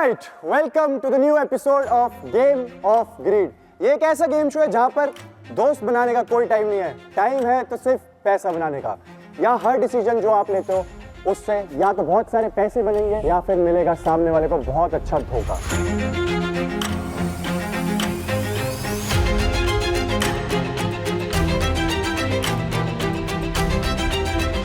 Alright, welcome to the new episode of game of greed. ये एक ऐसा game show है जहां पर दोस्त बनाने का कोई टाइम नहीं है, टाइम है तो सिर्फ पैसा बनाने का। यहाँ हर डिसीजन जो आप लेते हो उससे या तो बहुत सारे पैसे बनेंगे या फिर मिलेगा सामने वाले को बहुत अच्छा धोखा।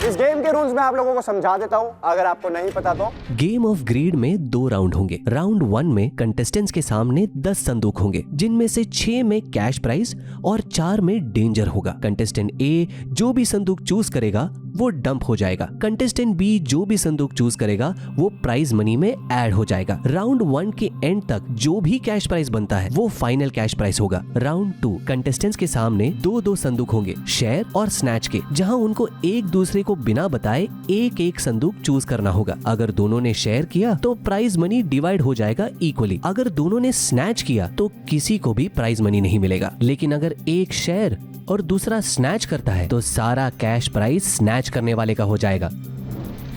इस गेम के रूल्स मैं आप लोगों को समझा देता हूँ, अगर आपको नहीं पता तो। गेम ऑफ ग्रीड में 2 राउंड होंगे। राउंड 1 में कंटेस्टेंट्स के सामने 10 संदूक होंगे, जिनमें से 6 में कैश प्राइज और 4 में डेंजर होगा। कंटेस्टेंट ए जो भी संदूक चूज करेगा वो डंप हो जाएगा। कंटेस्टेंट बी जो भी संदूक चूज करेगा वो प्राइज मनी में ऐड हो जाएगा। राउंड 1 के एंड तक जो भी कैश प्राइज बनता है वो फाइनल कैश प्राइज होगा। राउंड 2 कंटेस्टेंट्स के सामने 2 संदूक होंगे, शेयर और स्नैच के, जहां उनको एक दूसरे को बिना बताए एक एक संदूक चूज करना होगा। अगर दोनों ने शेयर किया तो प्राइज मनी डिवाइड हो जाएगा इक्वली। अगर दोनों ने स्नैच किया तो किसी को भी प्राइज मनी नहीं मिलेगा। लेकिन अगर एक शेयर और दूसरा स्नैच करता है तो सारा कैश प्राइज स्नैच करने वाले का हो जाएगा।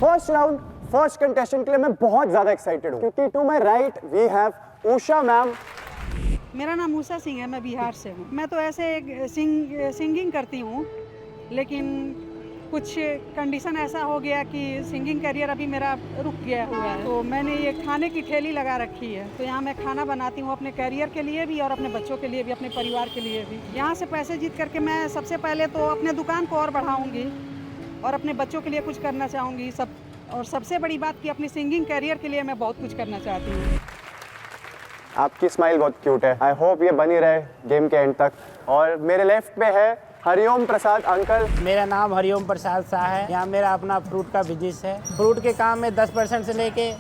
फर्स्ट राउंड फर्स्ट कंटेस्टेंट के लिए मैं बहुत ज्यादा एक्साइटेड हूँ, क्योंकि to my right we have Usha ma'am. मेरा नाम उषा सिंह है, मैं बिहार से हूँ। मैं तो ऐसे सिंगिंग करती हूँ, लेकिन कुछ कंडीशन ऐसा हो गया कि सिंगिंग करियर अभी मेरा रुक गया हुआ है। तो मैंने ये खाने की ठेली लगा रखी है, तो यहाँ मैं खाना बनाती हूँ अपने करियर के लिए भी और अपने बच्चों के लिए भी, अपने परिवार के लिए भी। यहाँ से पैसे जीत करके मैं सबसे पहले तो अपने दुकान को और बढ़ाऊँगी और अपने बच्चों के लिए कुछ करना चाहूँगी सब। और सबसे बड़ी बात कि अपनी सिंगिंग करियर के लिए मैं बहुत कुछ करना चाहती हूँ। आपकी स्माइल बहुत क्यूट है, आई होप ये बनी रहे गेम के एंड तक। और मेरे लेफ्ट पे है हरिओम प्रसाद अंकल। मेरा नाम हरिओम प्रसाद शाह है। यहाँ मेरा अपना फ्रूट का बिजनेस है। फ्रूट के काम में 10% से लेके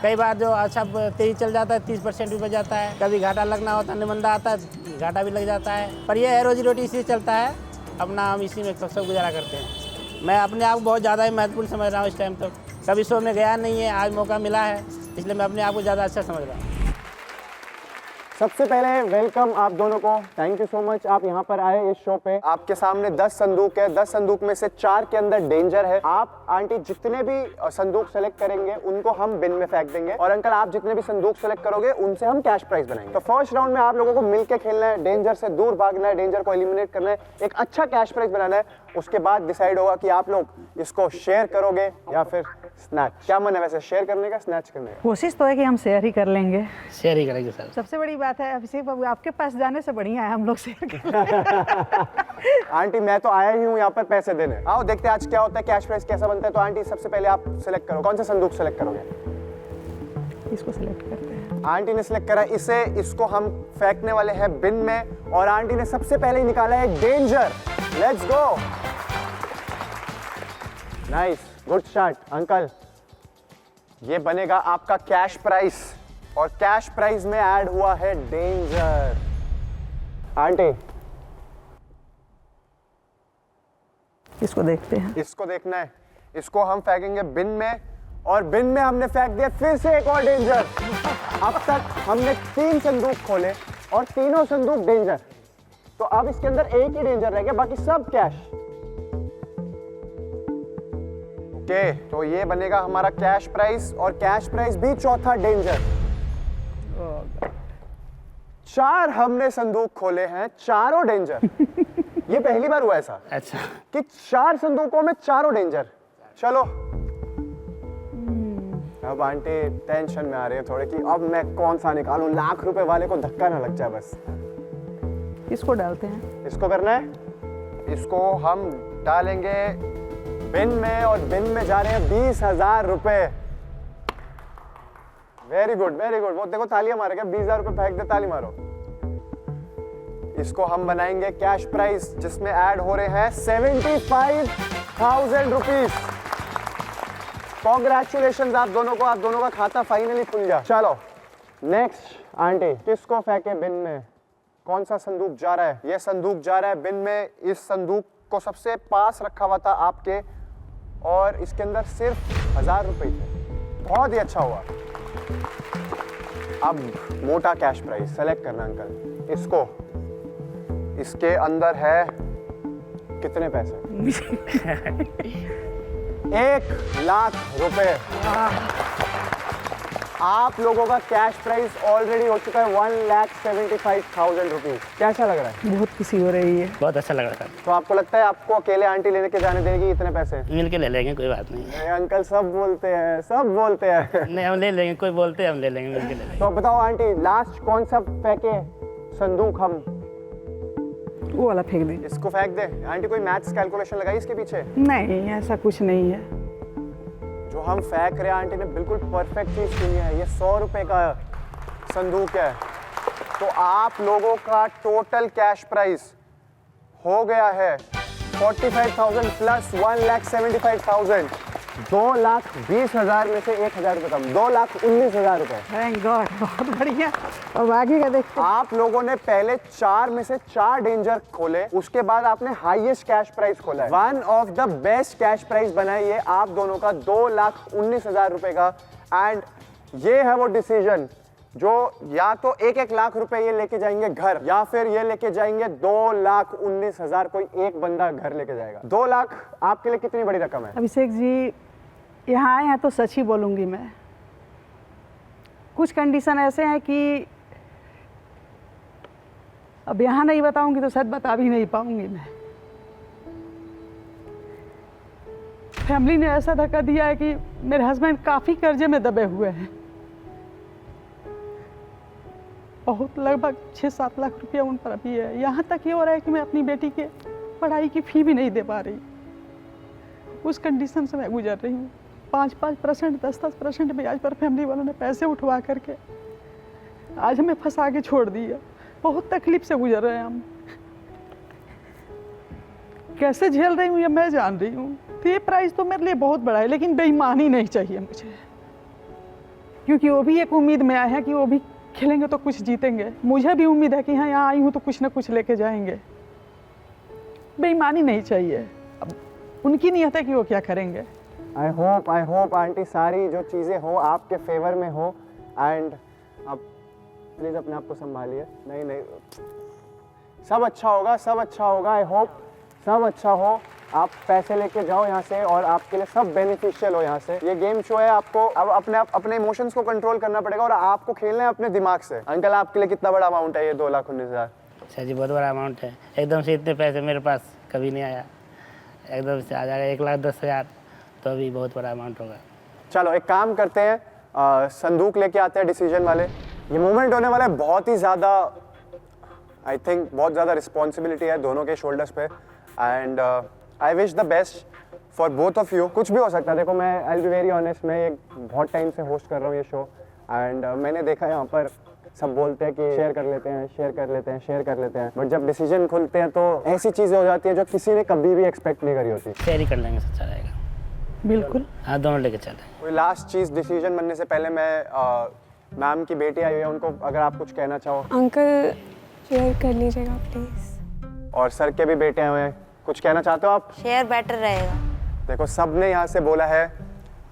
कई बार जो अच्छा तेजी चल जाता है 30% भी बच जाता है। कभी घाटा लगना होता है, निमंदा आता है, घाटा भी लग जाता है, पर यह है रोजी रोटी इसी चलता है। अपना हम इसी में सब गुजारा करते हैं। मैं अपने आप को बहुत ज़्यादा ही महत्वपूर्ण समझ रहा हूँ इस टाइम तक। कभी शो में गया नहीं है, आज मौका मिला है, इसलिए मैं अपने आप को ज़्यादा अच्छा समझ रहा हूँ। सबसे पहले वेलकम आप दोनों को, थैंक यू सो मच आप यहाँ पर आए इस शो पे। आपके सामने 10 संदूक है, 10 संदूक में से 4 के अंदर डेंजर है। आप आंटी जितने भी संदूक सेलेक्ट करेंगे उनको हम बिन में फेंक देंगे, और अंकल आप जितने भी संदूक सेलेक्ट करोगे उनसे हम कैश प्राइज बनाएंगे। तो फर्स्ट राउंड में आप लोगों को मिलकर खेलना है, डेंजर से दूर भागना है, डेंजर को एलिमिनेट करना है, एक अच्छा कैश प्राइज बनाना है। उसके बाद डिसाइड होगा कि आप लोग इसको शेयर करोगे या फिर स्नैच। क्या मन है वैसे, शेयर करने का स्नैच करने का? कोशिश तो है कि हम शेयर ही कर लेंगे। शेयर ही करेंगे सर। सबसे बड़ी बात है अभिषेक बाबू, आपके पास जाने से बढ़िया है हम लोग शेयर कर। आंटी मैं तो आया ही हूँ यहाँ पर पैसे देने। आओ देखते हैं आज क्या होता है, कैश प्राइज कैसा बनता है। तो आंटी सबसे पहले आप सिलेक्ट करो, कौन सा संदूक सेलेक्ट करोगे? इसको सिलेक्ट करते हैं। आंटी ने सिलेक्ट करा इसे, इसको हम फेंकने वाले हैं बिन में। और आंटी ने सबसे पहले ही निकाला है danger. Let's go, nice, good shot uncle. ये बनेगा आपका कैश प्राइस, और कैश प्राइस में ऐड हुआ है डेंजर। आंटी इसको देखते हैं। इसको देखना है, इसको हम फेंकेंगे बिन में, और बिन में हमने फेंक दिया फिर से एक और डेंजर। अब तक हमने 3 संदूक खोले और तीनों संदूक डेंजर। तो अब इसके अंदर एक ही डेंजर रह गया, बाकी सब कैश। ओके, तो ये बनेगा हमारा कैश प्राइस, और कैश प्राइस भी चौथा डेंजर। 4 हमने संदूक खोले हैं, चारों डेंजर। ये पहली बार हुआ ऐसा। अच्छा, कि 4 संदूकों में चारों डेंजर। चलो अब आंटी टेंशन में आ रही है थोड़े कि अब मैं कौन सा निकालूं, लाख रुपए वाले को धक्का ना लग जाए बस। इसको डालते हैं। इसको करना है, इसको हम डालेंगे बिन में, और बिन में जा रहे हैं 20,000 रुपए। Very good very good. वो देखो तालियां मारेगा, 20,000 रुपए फेंक दे, ताली मारो। इसको हम बनाएंगे कैश प्राइस, जिसमें ऐड हो रहे हैं 75,000 रुपीज। कॉन्ग्रेचुलेशन आप दोनों को, आप दोनों का खाता फाइनली खुल गया। चलो नेक्स्ट आंटी, किसको फेंके बिन में? कौन सा संदूक जा रहा है? ये संदूक जा रहा है बिन में। इस संदूक को सबसे पास रखा हुआ था आपके, और इसके अंदर सिर्फ 1,000 रुपए थे। बहुत ही अच्छा हुआ। अब मोटा कैश प्राइस सेलेक्ट करना अंकल। इसको, इसके अंदर है कितने पैसे? 1,00,000 रुपए। आप लोगों का कैश प्राइस ऑलरेडी हो चुका है 1,75,000 रुपीज। कैसा लग रहा है? बहुत खुशी हो रही है। बहुत अच्छा लग रहा तो आपको लगता है आपको अकेले आंटी लेने के जाने देगी इतने पैसे? था। मिल के ले लेंगे, कोई बात नहीं। नहीं अंकल, सब बोलते हैं, सब बोलते हैं। नहीं, हम ले लेंगे, कोई बोलते हैं हम ले लेंगे, मिल के ले लेंगे। तो बताओ आंटी, लास्ट कौन सा फेंके संदूक हम? वो वाला फेंक दीजिए। इसको फेंक दे। आंटी कोई मैथ्स कैलकुलेशन लगाई इसके पीछे? नहीं, ऐसा कुछ नहीं है। जो हम फेंक रहे हैं आंटी ने बिल्कुल परफेक्ट चीज चुनी है। ये 100 रुपए का संदूक है। तो आप लोगों का टोटल कैश प्राइस हो गया है 45,000 प्लस 1,75,000, 2,20,000 में से 1,000 रुपए कम, 2,19,000 रुपए। थैंक गॉड, बहुत बढ़िया। अब आगे का देखते हैं। आप लोगों ने पहले 4 में से 4 डेंजर खोले, उसके बाद आपने हाईएस्ट कैश प्राइस खोला है। One of the best cash price बनाई है आप दोनों का 2,19,000 रुपए का। एंड ये है वो डिसीजन जो या तो 1-1 लाख रुपए ये लेके जाएंगे घर, या फिर ये लेके जाएंगे 2,19,000। कोई एक बंदा घर लेके जाएगा। 2 लाख आपके लिए कितनी बड़ी रकम है? अभिषेक जी, यहाँ आए हैं तो सच ही बोलूँगी मैं। कुछ कंडीशन ऐसे हैं कि अब यहाँ नहीं बताऊंगी तो सच बता भी नहीं पाऊंगी मैं। फैमिली ने ऐसा धक्का दिया है कि मेरे हस्बैंड काफ़ी कर्जे में दबे हुए हैं। बहुत, लगभग 6-7 लाख रुपया उन पर अभी है। यहाँ तक ये हो रहा है कि मैं अपनी बेटी के पढ़ाई की फ़ी भी नहीं दे पा रही। उस कंडीशन से मैं गुजर रही हूँ। 5-5%, 10-10% ब्याज पर फैमिली वालों ने पैसे उठवा करके आज हमें फंसा के छोड़ दिया। बहुत तकलीफ से गुजर रहे हैं हम। कैसे झेल रही हूँ ये मैं जान रही हूँ। तो ये प्राइस तो मेरे लिए बहुत बड़ा है, लेकिन बेईमानी नहीं चाहिए मुझे, क्योंकि वो भी एक उम्मीद में आए हैं कि वो भी खेलेंगे तो कुछ जीतेंगे। मुझे भी उम्मीद है कि हाँ, यहाँ आई हूँ तो कुछ ना कुछ लेके जाएंगे। बेईमानी नहीं चाहिए। अब उनकी नियत है कि वो क्या करेंगे। आई होप आंटी सारी जो चीज़ें हो आपके फेवर में हो। एंड अब प्लीज़ अपने आप को संभालिए। नहीं, सब अच्छा होगा, सब अच्छा होगा। आई होप सब अच्छा हो। आप पैसे लेके जाओ यहाँ से और आपके लिए सब बेनिफिशियल हो यहाँ से। ये गेम शो है, आपको अब अपने इमोशंस को कंट्रोल करना पड़ेगा और आपको खेलना है अपने दिमाग से। अंकल, आपके लिए कितना बड़ा अमाउंट है ये 2,19,000? सर जी, बहुत बड़ा अमाउंट है। एकदम से इतने पैसे मेरे पास कभी नहीं आया। एकदम से आ जाएगा 1,10,000, तो अभी बहुत बड़ा अमाउंट होगा। चलो एक काम करते हैं, संदूक लेके आते हैं डिसीजन वाले। ये मूवमेंट होने वाला है बहुत ही ज़्यादा, आई थिंक बहुत ज़्यादा रिस्पॉन्सिबिलिटी है दोनों के शोल्डर्स पे। And I wish the best for both of you. कुछ भी हो सकता है। देखो, मैं I will be very honest, मैं ये बहुत टाइम से होस्ट कर रहा हूँ ये शो। एंड मैंने देखा यहाँ पर सब बोलते हैं कि शेयर कर लेते हैं, शेयर कर लेते हैं, शेयर कर लेते हैं, बट जब डिसीजन खुलते हैं तो ऐसी चीज़ें हो जाती हैं जो किसी ने कभी भी एक्सपेक्ट नहीं करी होती। शेयर ही कर लेंगे, अच्छा रहेगा। बिल्कुल, हाँ, दोनों लेके चलें। कोई लास्ट चीज़ डिसीजन बनने से पहले मैं मैम की बेटी आई हुई है, उनको अगर आप कुछ कहना चाहो। अंकल, शेयर कर लीजिएगा प्लीज। और सर के भी बेटे आए हुए हैं, कुछ कहना चाहते हो आप? शेयर बेटर रहेगा। देखो, सब ने यहाँ से बोला है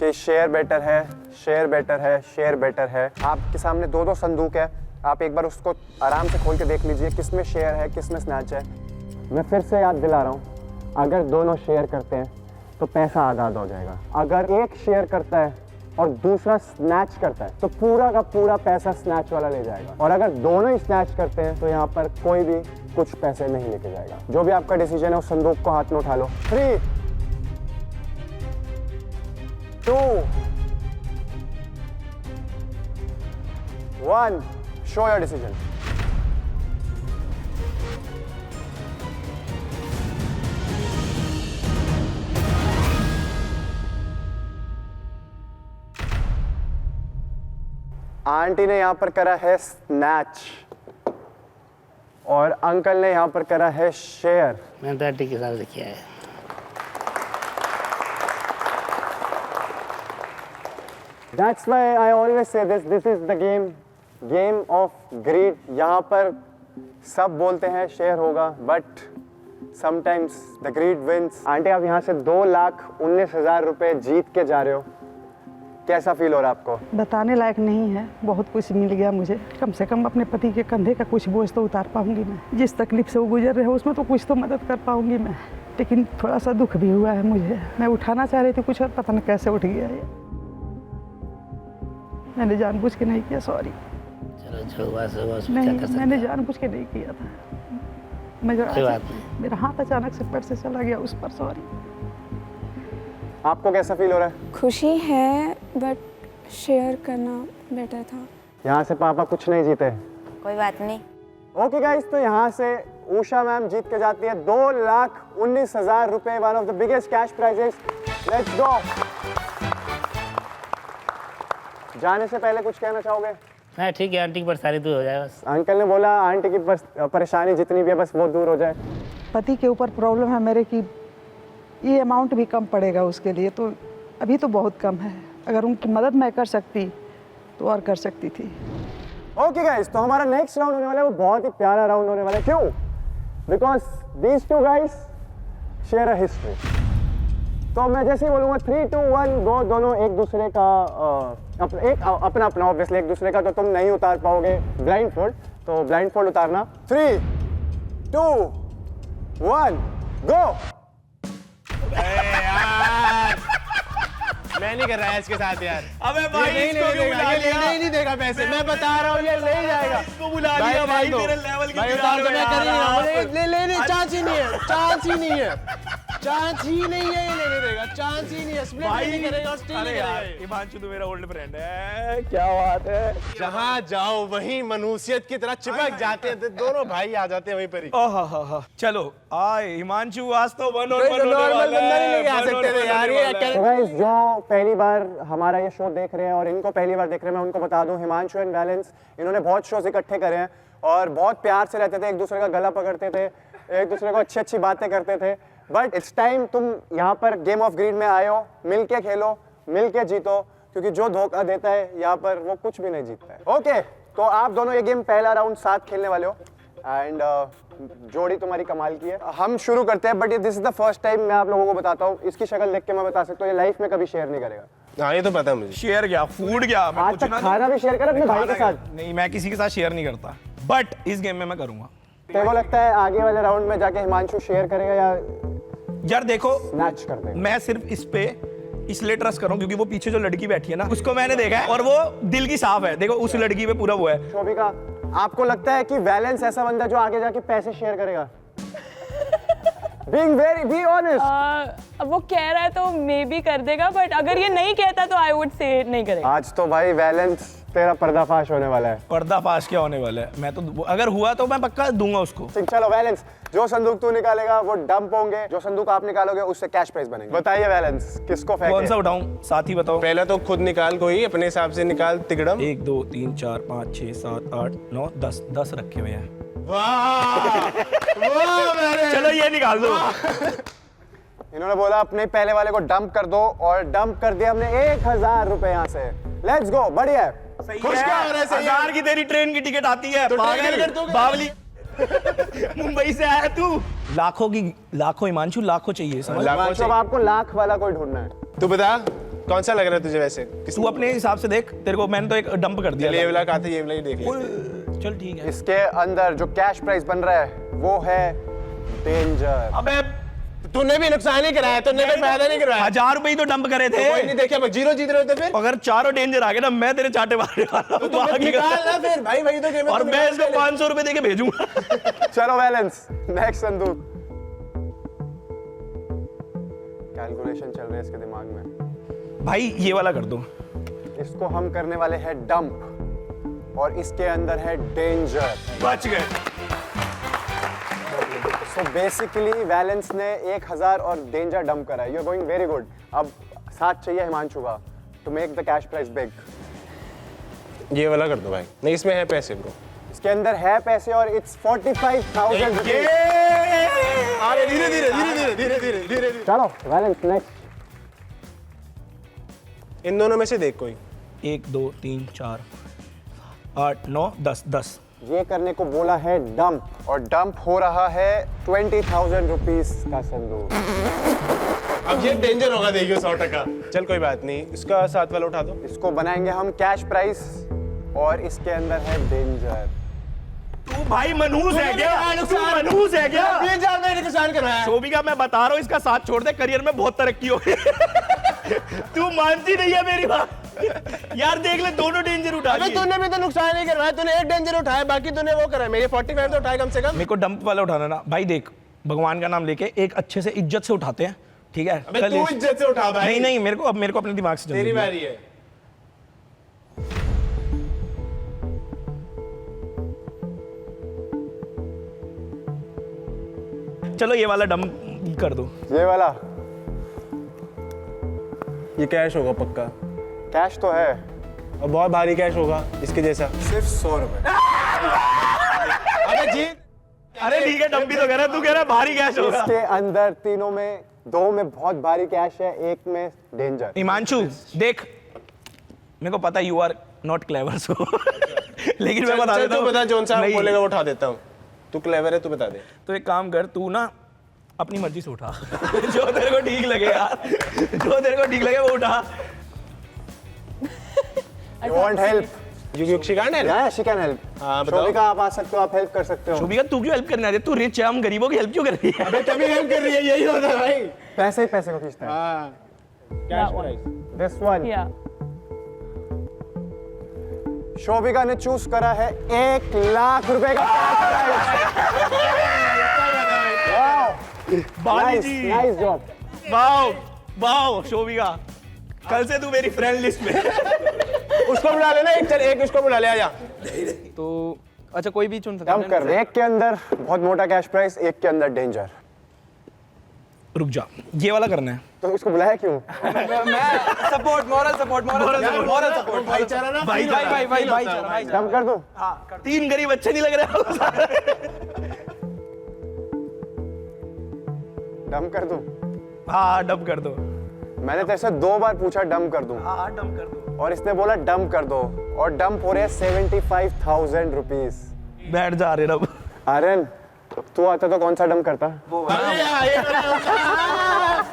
कि शेयर बेटर है, शेयर बेटर है, शेयर बेटर है। आपके सामने 2-2 संदूक है, आप एक बार उसको आराम से खोल के देख लीजिए किस में शेयर है, किस में स्नैच है। मैं फिर से याद दिला रहा हूँ, अगर दोनों शेयर करते हैं तो पैसा आधा आधा हो जाएगा। अगर एक शेयर करता है और दूसरा स्नैच करता है तो पूरा का पूरा पैसा स्नैच वाला ले जाएगा। और अगर दोनों ही स्नैच करते हैं तो यहाँ पर कोई भी कुछ पैसे नहीं लेके जाएगा। जो भी आपका डिसीजन है उस संदूक को हाथ में उठा लो। 3, 2, 1, शो योर डिसीजन। आंटी ने यहाँ पर करा है स्नैच और अंकल ने यहाँ पर करा है शेयर। मैंने 30 के हिसाब से किया है। That's why I always say this is the game of greed। यहाँ पर सब बोलते हैं शेयर होगा, but sometimes the greed wins। Aunty, आप यहाँ से 2,19,000 रुपए जीत के जा रहे हो, कैसा फील हो रहा है आपको? बताने लायक नहीं है। बहुत कुछ मिल गया मुझे। कम से कम अपने पति के कंधे का कुछ बोझ तो उतार पाऊंगी मैं। जिस तकलीफ से वो गुजर रहे हैं उसमें तो कुछ तो मदद कर पाऊंगी मैं। लेकिन थोड़ा सा दुख भी हुआ है मुझे। मैं उठाना चाह रही थी कुछ और पता नहीं कैसे उठ गया ये। मैंने जानबूझ के नहीं किया, सॉरी। चलो जो हुआ सो हुआ, उसमें क्या नहीं, कर सकते मैंने हैं। जानबूझ के नहीं किया था। कोई बात नहीं। मेरा हाथ अचानक से पैर से चला गया उस पर, सॉरी। आपको कैसा फील हो रहा है? खुशी है बट शेयर करना बेटर था। यहाँ से पापा कुछ नहीं जीते। कोई बात नहीं। ओके गाइस, तो यहाँ से उषा मैम जीत के जाती है 2,19,000 रुपए, one of the biggest cash prices. Let's go. जाने से पहले कुछ कहना चाहोगे? नहीं ठीक है, आंटी की परेशानी दूर हो जाए बस। अंकल ने बोला आंटी की परेशानी जितनी भी है बस वो दूर हो जाए। पति के ऊपर प्रॉब्लम है मेरे की, ये अमाउंट भी कम पड़ेगा उसके लिए, तो अभी तो बहुत कम है। अगर उनकी मदद मैं कर सकती तो और कर सकती थी। ओके गाइस, तो हमारा नेक्स्ट राउंड होने वाला है वो बहुत ही प्यारा राउंड होने वाला है। क्यों? Because these two guys share a history. तो मैं जैसे ही बोलूँगा 3, 2, 1 गो, दोनों एक दूसरे का अपना अपना ऑब्वियसली एक दूसरे का तो तुम नहीं उतार पाओगे ब्लाइंड फोल्ड, तो ब्लाइंड फोल्ड उतारना। 3, 2, 1 गो। मैं नहीं कर रहा है इसके साथ यार। अबे भाई ये इसको क्यों बुला ये लिया? नहीं देगा पैसे, मैं बता रहा हूँ ये नहीं जाएगा। इसको बुला लिया भाई, मेरे लेवल की भाई बिगाड़ उतार दो, रहे मैं हो कर ही रहा हूँ। यार। ले लेने चांस ही नहीं है, चांस ही नहीं है, चांस ही नहीं है, ये लेने देगा, चांस ही नहीं है। स्प्लिट नहीं करेगा, स्टील अरे नहीं यार, करेगा। हिमांशु तो मेरा ओल्ड फ्रेंड है, क्या बात है। जहाँ जाओ वहीं मनुष्यत की तरह चिपक जाते हैं, दोनों भाई आ जाते हैं वहीं पर ही। ओह चलो आए हिमांशु, आज तो वन और वन होने नॉर्मल वाला बंदा नहीं है, लेके आ one और सकते थे one यार, होने ये वाला है। तो गाइस जो पहली बार हमारा ये शो देख रहे हैं और इनको पहली बार देख रहे हैं, मैं उनको बता दूं हिमांशु एंड वैलेंस इन्होंने बहुत शोज इकट्ठे करे हैं और बहुत प्यार से रहते थे, एक दूसरे का गला पकड़ते थे, एक दूसरे को अच्छी अच्छी बातें करते थे। बट इट्स टाइम तुम यहाँ पर गेम ऑफ ग्रीड में आए हो, मिल के खेलो, मिल के जीतो, क्योंकि जो धोखा देता है यहाँ पर वो कुछ भी नहीं जीतता है। ओके, तो आप दोनों ये गेम पहला राउंड साथ खेलने वाले हो एंड जोड़ी तुम्हारी कमाल की है। हम शुरू करते हैं, but this is the first time मैं आप लोगों को बताता हूँ। इसकी शक्ल देख के मैं बता सकता हूँ ये लाइफ में कभी शेयर नहीं करेगा। हाँ ये तो पता है मुझे। शेयर क्या, फूड क्या, मैं आज कुछ तक ना खाना भी शेयर कर अपने भाई के साथ। नहीं, मैं किसी के साथ शेयर नहीं करता, बट इस गेम में मैं करूंगा। तेरे को लगता है आगे वाले राउंड में जाके हिमांशु शेयर करेगा या यार देखो, मैच कर देगा? मैं सिर्फ इस पे इसलिए ट्रस्ट करूं क्योंकि वो पीछे जो लड़की बैठी है ना, उसको मैंने देखा है और वो दिल की साफ है। देखो उस लड़की पे पूरा वो है। शोभिका, आपको लगता है कि वैलेंस ऐसा बंदा जो आगे जाके पैसे शेयर करेगा? Be honest. अब वो कह रहा है तो मे बी कर देगा, बट अगर ये नहीं कहता तो आई वुड से नहीं करेगा। आज तो भाई वैलेंस तेरा पर्दाफाश होने वाला है। पर्दाफाश क्या होने वाला है? मैं तो अगर हुआ तो मैं पक्का दूंगा उसको। ठीक, चलो वैलेंस, जो संदूक तू निकालेगा वो डंप होंगे, जो संदूक आप निकालोगे उससे कैश प्राइस बनेंगे। बताइए वैलेंस, किसको कौन फेंके? सा उठाऊं? साथ ही बताओ। पहले तो खुद निकाल, कोई अपने हिसाब से निकाल तिगड़म। 1 2 3 4 5 6 7 8 9 10 रखे हुए हैं। चलो ये निकाल दो। इन्होंने बोला अपने पहले वाले को डंप कर दो और डंप कर दिया हमने 1,000 रुपए यहाँ से। लेट्स गो, बढ़िया है। खुश क्या हो रहा है? सही है। 1000 की तेरी ट्रेन की टिकट आती है, तो पागल ट्रेन की टिकट तो- बावली। मुंबई से आया तू। लाखों हिमांशु, लाखों चाहिए, समझ। हिमांशु, अब आपको लाख वाला कोई ढूंढना है। तू बता कौन सा लग रहा है तुझे वैसे? तू अपने हिसाब से देख, तेरे को मैंने तो एक डंप कर दिया। ये वाला कहा था, ये वाला ही देख ले। चल ठीक है। इसके अंदर जो कैश प्राइस बन रहा है वो है डेंजर। अबे तूने भी नुकसान ही कराया, तूने कोई फायदा नहीं करवाया। 1000 रुपए ही तो डंप करे थे। कोई नहीं देखा, मैं 0 जीत रहे होते फिर। अगर चारों डेंजर आ गए ना, मैं तेरे चाटे मारने वाला हूं। तू भागेगा। निकाल ना फिर भाई, वही तो गेम है। और तू मैं निकाल इसको पहले। 500 रुपए देके भेजूंगा। चलो वैलेंस, नेक्स्ट संदूक। कैलकुलेशन चल रही है इसके दिमाग में। भाई ये वाला कर दो। इसको हम करने वाले हैं डंप और इसके अंदर है डेंजर। बच गए। सो बेसिकली वैलेंस ने 1,000 और डेंजर डंप करा है। You are going very good. अब साथ चाहिए हिमांशु का to make the cash price big. ये वाला कर दो भाई। नहीं इसमें है पैसे ब्रो। इसके अंदर है पैसे और इट्स 45,000 रुपीज। अरे धीरे धीरे धीरे धीरे धीरे धीरे धीरे धीरे। चलो वैलेंस नेक्स्ट। इन दोनों में से देख कोई। 1 2 3 4 8 9 10 ये करने को बोला है डंप और डंप हो रहा है 20,000 रुपीज का संदूक। अब ये डेंजर होगा, देखियो 100%। चल कोई बात नहीं, इसका साथ वाला उठा दो। इसको बनाएंगे हम कैश प्राइस और इसके अंदर है डेंजर। तू भाई मनहूस है क्या? तू मनहूस है क्या? 20,000 मैंने नुकसान कराया। शोभिका, मैं बता रहा हूँ इसका साथ छोड़ दे, करियर में बहुत तरक्की होगी। तू मानती नहीं है मेरी बात। यार देख ले दोनों डेंजर उठा अबे लिए। तूने भी तो नुकसान नहीं करवाया, तूने एक डेंजर उठाया, बाकी तूने वो करा, मेरे 45 तो उठाए कम से कम। मेरे को डंप वाला उठाना ना भाई, देख भगवान का नाम लेके एक अच्छे से इज्जत से उठाते हैं, ठीक है? अबे कल तू इस- इज्जत से उठा भाई। नहीं नहीं, मेरे को अपने दिमाग से तेरी चलने दे। बारी है। चलो ये वाला डंप कर दो। ये वाला ये कैश होगा पक्का, कैश तो है, और बहुत भारी कैश होगा इसके जैसा। सिर्फ 100 रुपए। अबे जी अरे ठीक है, डंप भी तो कह रहा है, तू कह रहा है भारी कैश होगा। इसके अंदर तीनों में 2 में बहुत भारी कैश है, 1 में डेंजर। हिमांशु देख, मेरे को पता यू आर नॉट क्लेवर सो लेकिन मैं बता देता तू हूँ। बता, जोन सा नहीं, बोलेगा वो उठा देता हूँ। तू क्लेवर है, तू बता दे। तो एक काम कर, तू ना अपनी मर्जी से उठा जो तेरे को ठीक लगे यार, जो तेरे को ठीक लगे वो उठा। You want help? You can't help? Yeah, she can help. हाँ, बताओ। शोभिका आप आ सकते हो, आप हेल्प कर सकते हो। शोभिका तू क्यों हेल्प करने आ रही है? तू रिच है, हम गरीबों की हेल्प क्यों कर रही है? अबे तभी हेल्प कर रही है, यही होता है भाई। पैसे ही पैसे को खींचता है। हाँ, cash price. This one. Yeah. Shobhika ने चूज करा है 1 लाख रुपए का बाली जी, nice job. Wow wow Shobhika, कल से तू मेरी फ्रेंड लिस्ट में। उसको बुला लेना, एक उसको बुला ले, आजा। तो अच्छा कोई भी चुन सकता डंप कर, एक के अंदर बहुत मोटा कैश प्राइस, एक के अंदर डेंजर। रुक जा, ये वाला करना है। तो इसको बुलाया क्यों? भाईचारा ना, भाई। डंप कर दूं? 3 गरीब अच्छे नहीं लग रहे? डंप कर दूं? हाँ डंप कर दो। मैंने तेरे से 2 बार पूछा डंप कर दूं, हाँ डंप कर दो। और इसने बोला डंप कर दो, और डंप हो रहे हैं 75,000 रुपीज। बैठ जा रहे रब। आर्यन, तू आता तो कौन सा डंप करता? अरे यार,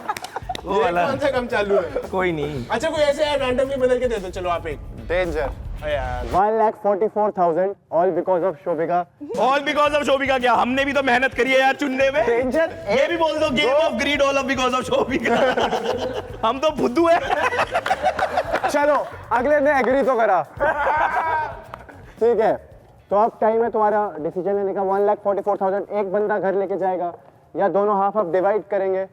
वो वाला कौन सा कम चालू है? कोई नहीं। अच्छा कोई ऐसे है रैंडमली बदल के दे दो, चलो आप एक। डेंजर। अरे यार 1,44,000 all because of Shobhika. All because of Shobhika क्या? हमने भी तो मेहनत करी है यार चुनने में। डेंजर। ये भी बोल दो game of greed all of because of Shobhika. हम तो फुद्दू है। चलो अगले ने एग्री तो करा। ठीक है, तो अब टाइम है तुम्हारा डिसीजन लेने का। 1,44,000 एक बंदा घर लेके जाएगा, या दोनों हाफ हाफ डिवाइड करेंगे,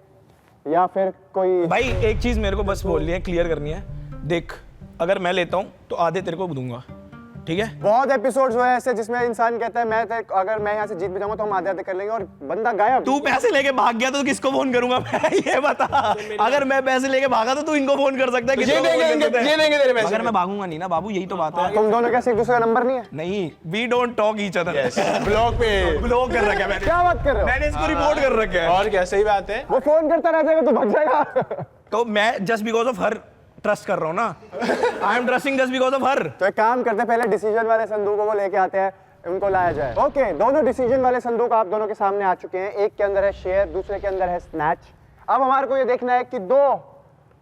या फिर कोई। भाई एक चीज मेरे को बस बोलनी है, क्लियर करनी है। देख अगर मैं लेता हूँ तो आधे तेरे को दूंगा, ठीक है? बहुत एपिसोड्स हुए ऐसे जिसमें इंसान कहता है अगर मैं यहाँ से जीत भी जाऊंगा तो हम आधे आधे कर लेंगे, और बंदा गायब। तू पैसे लेके भाग गया तो किसको फोन करूंगा मैं? ये बता। अगर मैं पैसे लेके भागा तो तू इनको फोन कर सकता है। ये किसको देंगे, फोन कर सकता है? ये देंगे तेरे पैसे। अगर मैं भागूंगा नहीं ना बाबू, यही तो बात है। तुम दोनों कैसे एक दूसरे का नंबर नहीं है? नहीं, we don't talk each other. Block पे ब्लॉक कर रखा है मैंने। क्या बात कर रहे हो? मैंने इसको रिपोर्ट कर रखा है। और क्या, सही बात है। वो फोन करता रह जाएगा तो भग जाएगा। तो मैं just because of her trust कर रहा हूँ ना। I am trusting just because of her. तो एक काम करते हैं, पहले डिसीजन वाले संदूकों को लेके आते हैं, उनको लाया जाए। ओके, दोनों डिसीजन वाले संदूक आप दोनों के सामने आ चुके हैं। एक के अंदर है शेयर, दूसरे के अंदर है स्नैच। अब हमारे को ये देखना है कि 2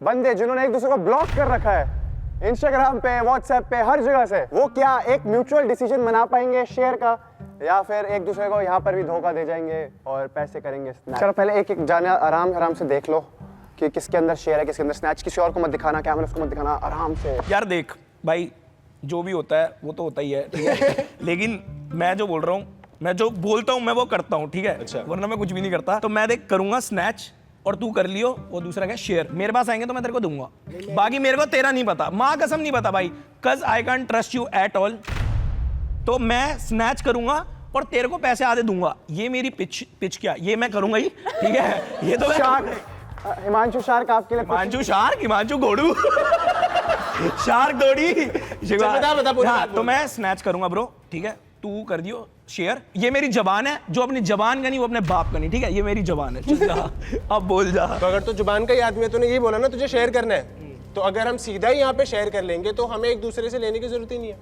बंदे जिन्होंने एक दूसरे को ब्लॉक कर रखा है इंस्टाग्राम पे, व्हाट्सएप पे, हर जगह से, वो क्या एक म्यूचुअल डिसीजन बना पाएंगे शेयर का, या फिर एक दूसरे को यहाँ पर भी धोखा दे जाएंगे और पैसे करेंगे स्नैच। चलो पहले एक एक जाने आराम आराम से देख लो कि किसके अंदर शेयर है, किसके अंदर स्नैच। किसी और को मत दिखाना, कैमरा को मत दिखाना, आराम से। यार देख भाई, जो भी होता है वो तो होता ही है, ठीक है? लेकिन मैं जो बोल रहा हूँ, मैं जो बोलता हूँ मैं वो करता हूँ, ठीक है? अच्छा। वरना मैं कुछ भी नहीं करता। तो मैं देख करूंगा स्नैच, और तू कर लियो वो दूसरा क्या शेयर। मेरे पास आएंगे तो मैं तेरे को दूंगा, बाकी मेरे को तेरा नहीं पता, माँ कसम नहीं पता भाई, cause I can't trust you at all। तो मैं स्नैच करूंगा और तेरे को पैसे आधे दूंगा। ये मेरी पिच क्या, ये मैं करूंगा ही, ठीक है? ये तो शार्क, हिमांशु शार्क आपके लिए हिमांशु शार्क, हिमांशु घोड़ू। शार्क दौड़ी। बता पूरी बात तो बोल। मैं स्नैच करूंगा ब्रो, ठीक है? तू कर दियो शेयर। ये मेरी जबान है, जो अपनी जबान का नहीं वो अपने बाप का नहीं, ठीक है? ये मेरी जबान है। चल जा, अब बोल जा। तो अगर तू जुबान का ही आदमी है, तूने ये बोला ना तुझे शेयर करना है, तो अगर हम सीधा ही यहाँ पे शेयर कर लेंगे तो हमें एक दूसरे से लेने की जरूरत ही नहीं है।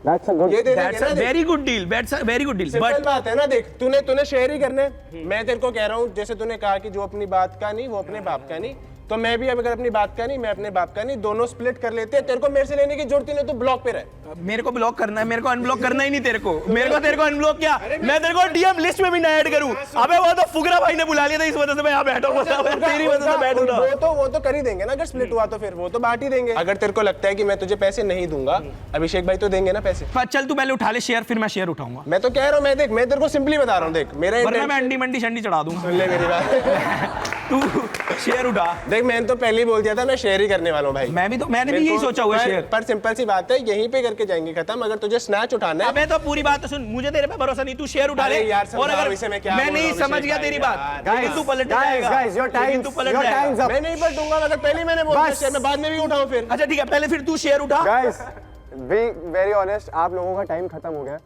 That's a good। ये दे That's a very good deal, that's a very good deal। Simple But बात है ना। देख तूने शेयर ही करना है। मैं तेरे को कह रहा हूँ, जैसे तूने कहा कि जो अपनी बात का नहीं वो अपने बाप का नहीं, तो मैं भी अब अगर अपनी बात का नहीं, मैं अपने बाप का नहीं, दोनों स्प्लिट कर लेते हैं। तेरे को मेरे से लेने की जरूरत ही नहीं, तू ब्लॉक पे रह। मेरे को ब्लॉक करना है, मेरे को अनब्लॉक करना ही नहीं तेरे को। तेरे को अनब्लॉक क्या, मैं तेरे को डीएम लिस्ट में भी ना ऐड करूं। अबे वो तो फुकरा भाई ने बुला लिया था, इस वजह से मैं यहाँ बैठा हूँ। तेरी वजह से बैठ रहा। वो तो कर ही देंगे ना, अगर स्प्लिट हुआ तो फिर वो तो बांट ही देंगे। अगर तेरे को लगता है कि मैं तुझे पैसे नहीं दूंगा, अभिषेक भाई तो देंगे ना पैसे। चल तू पहले उठा ले शेयर, फिर मैं शेयर उठाऊंगा। मैं तो कह रहा हूँ, मैं देख, मैं तेरे को सिंपली बता रहा हूँ, देख मेरा वरना मैं अंडी मंडी शंडी चढ़ा दूंगा। सुन ले मेरी बात। तू शेयर उठा। देख मैंने तो पहले ही बोल दिया था मैं शेयर ही करने वाला हूँ भाई। मैंने भी यही सोचा हुआ शेयर। पर सिंपल सी बात है, यहीं पे करके जाएंगे खत्म। अगर तुझे स्नैच उठाना है। अबे तो पूरी बात तो सुन, मुझे तेरे पे भरोसा नहीं, तू शेयर उठा ले। और अगर मैं नहीं समझ गया तेरी बात, तू पलट जाएगा। मैं नहीं पलटूंगा, अगर पहले मैंने बोला शेयर, मैं बाद में भी उठाऊं फिर। अच्छा ठीक है, पहले फिर तू शेयर उठा। गाइस बी वेरी ऑनेस्ट, आप लोगों का टाइम खत्म हो गया।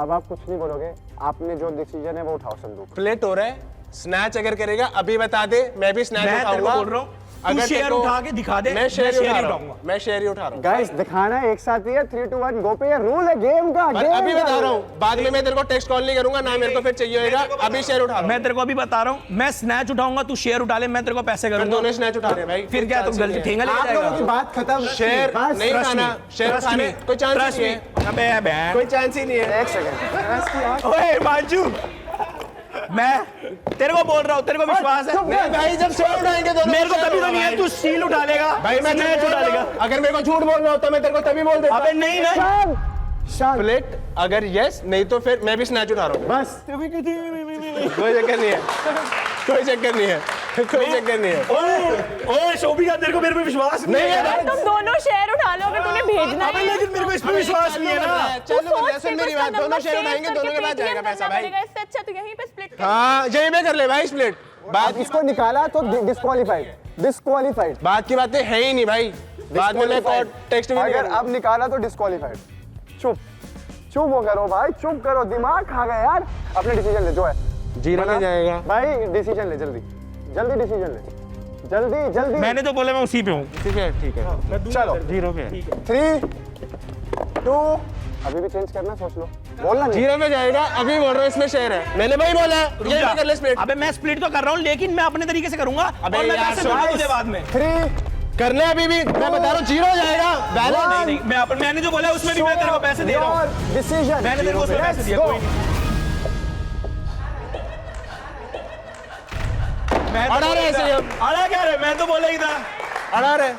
अब आप कुछ नहीं बोलोगे, आपने जो डिसीजन है वो उठाओ। संदूक प्लेट हो रहा है, स्नैच अगर करेगा अभी बता दे, मैं भी स्नैच उठाऊंगा। बोल रहा हूँ अगर शेयर उठा के दिखा दे, मैं शेयर ही उठाऊंगा। मैं शेयर ही उठा रहा हूँ। गाइस दिखाना है एक साथ ही है। 3 2 1 गो पे, ये रूल है गेम का। अभी बता रहा हूँ, बाद में मैं तेरे को टेक्स्ट कॉल नहीं करूंगा ना, मेरे को फिर चाहिए होगा। अभी शेयर उठा रहा हूँ। मैं तेरे को अभी बता रहा हूँ, मैं स्नैच उठाऊंगा, तू शेयर उठा ले, मैं तेरे को पैसे करूंगा। दोनों स्नैच उठा रहे हैं भाई। फिर क्या तू गलती ठेंगा ले आप लोगों की जाएगा? बात खत्म। शेयर नहीं खाना, शेयर खाने कोई चांस नहीं है। अबे बहन, कोई चांस ही नहीं है। एक सेकंड। ओए मांजू, मैं तेरे को बोल रहा हूँ, तेरे को विश्वास है? नहीं भाई, जब शेयर उठाएंगे दोनों। मेरे को कभी तो नहीं है, तू स्टील उठा लेगा भाई, मैं स्नैच उठा लेगा। अगर मेरे को झूठ बोलना होता मैं तेरे को तभी बोल देता। अबे नहीं ना, शांत। प्लेट अगर यस, नहीं तो फिर मैं भी स्नैच उठा रहा हूँ। बस कोई चक्कर नहीं है, कोई चक्कर नहीं है, कोई चक्कर नहीं है। ओए शोभिका, तेरे को मेरे पे विश्वास नहीं है? है तुम दोनों शेयर उठा लो अगर तूने भेजना अबे है। लेकिन मेरे को इस पे विश्वास नहीं है ना। चलो सुन मेरी बात, दोनों शेयर उठाएंगे, दोनों के पास जाएगा पैसा भाई। इससे अच्छा तो यहीं पे स्प्लिट कर। हाँ यही पे कर ले भाई स्प्लिट। बात इसको निकाला तो डिस्क्वालीफाइड। बात की बातें है ही नहीं भाई, बाद में मैं टेक्स्ट भी नहीं अगर करूंगा। अब निकाला तो डिस्क्वालीफाइड। चुप हो करो भाई, चुप करो, दिमाग खा गया यार। अपने डिसीजन ले जो है। जीरो में जाएगा भाई, डिसीजन ले जल्दी डिसीजन ले, जल्दी। मैंने तो बोला मैं उसी पे हूँ। ठीक है चलो जीरो पे 3 2 अभी भी चेंज करना, सोच लो, बोलना नहीं। जीरो में जाएगा। अभी बोल रहा हूँ इसमें शेयर है, मैंने भाई बोला ये भी कर ले स्प्लिट। अबे मैं स्प्लिट तो कर रहा हूँ, लेकिन मैं अपने तरीके से करूंगा। अबे और मैं यार, पैसे दूंगा तुझे बाद में। 3 कर ले अभी भी, मैं बता रहा हूँ जीरो जाएगा बैलेंस। नहीं, मैंने जो बोला उसमें भी मैं तेरे को पैसे दे रहा हूँ। डिसीजन। मैंने तेरे को उसमें पैसे दिया, कोई नहीं। अड़ा रहे ऐसे ही हम। अड़ा क्या रे, मैं तो बोला ही था, अड़ा रहे,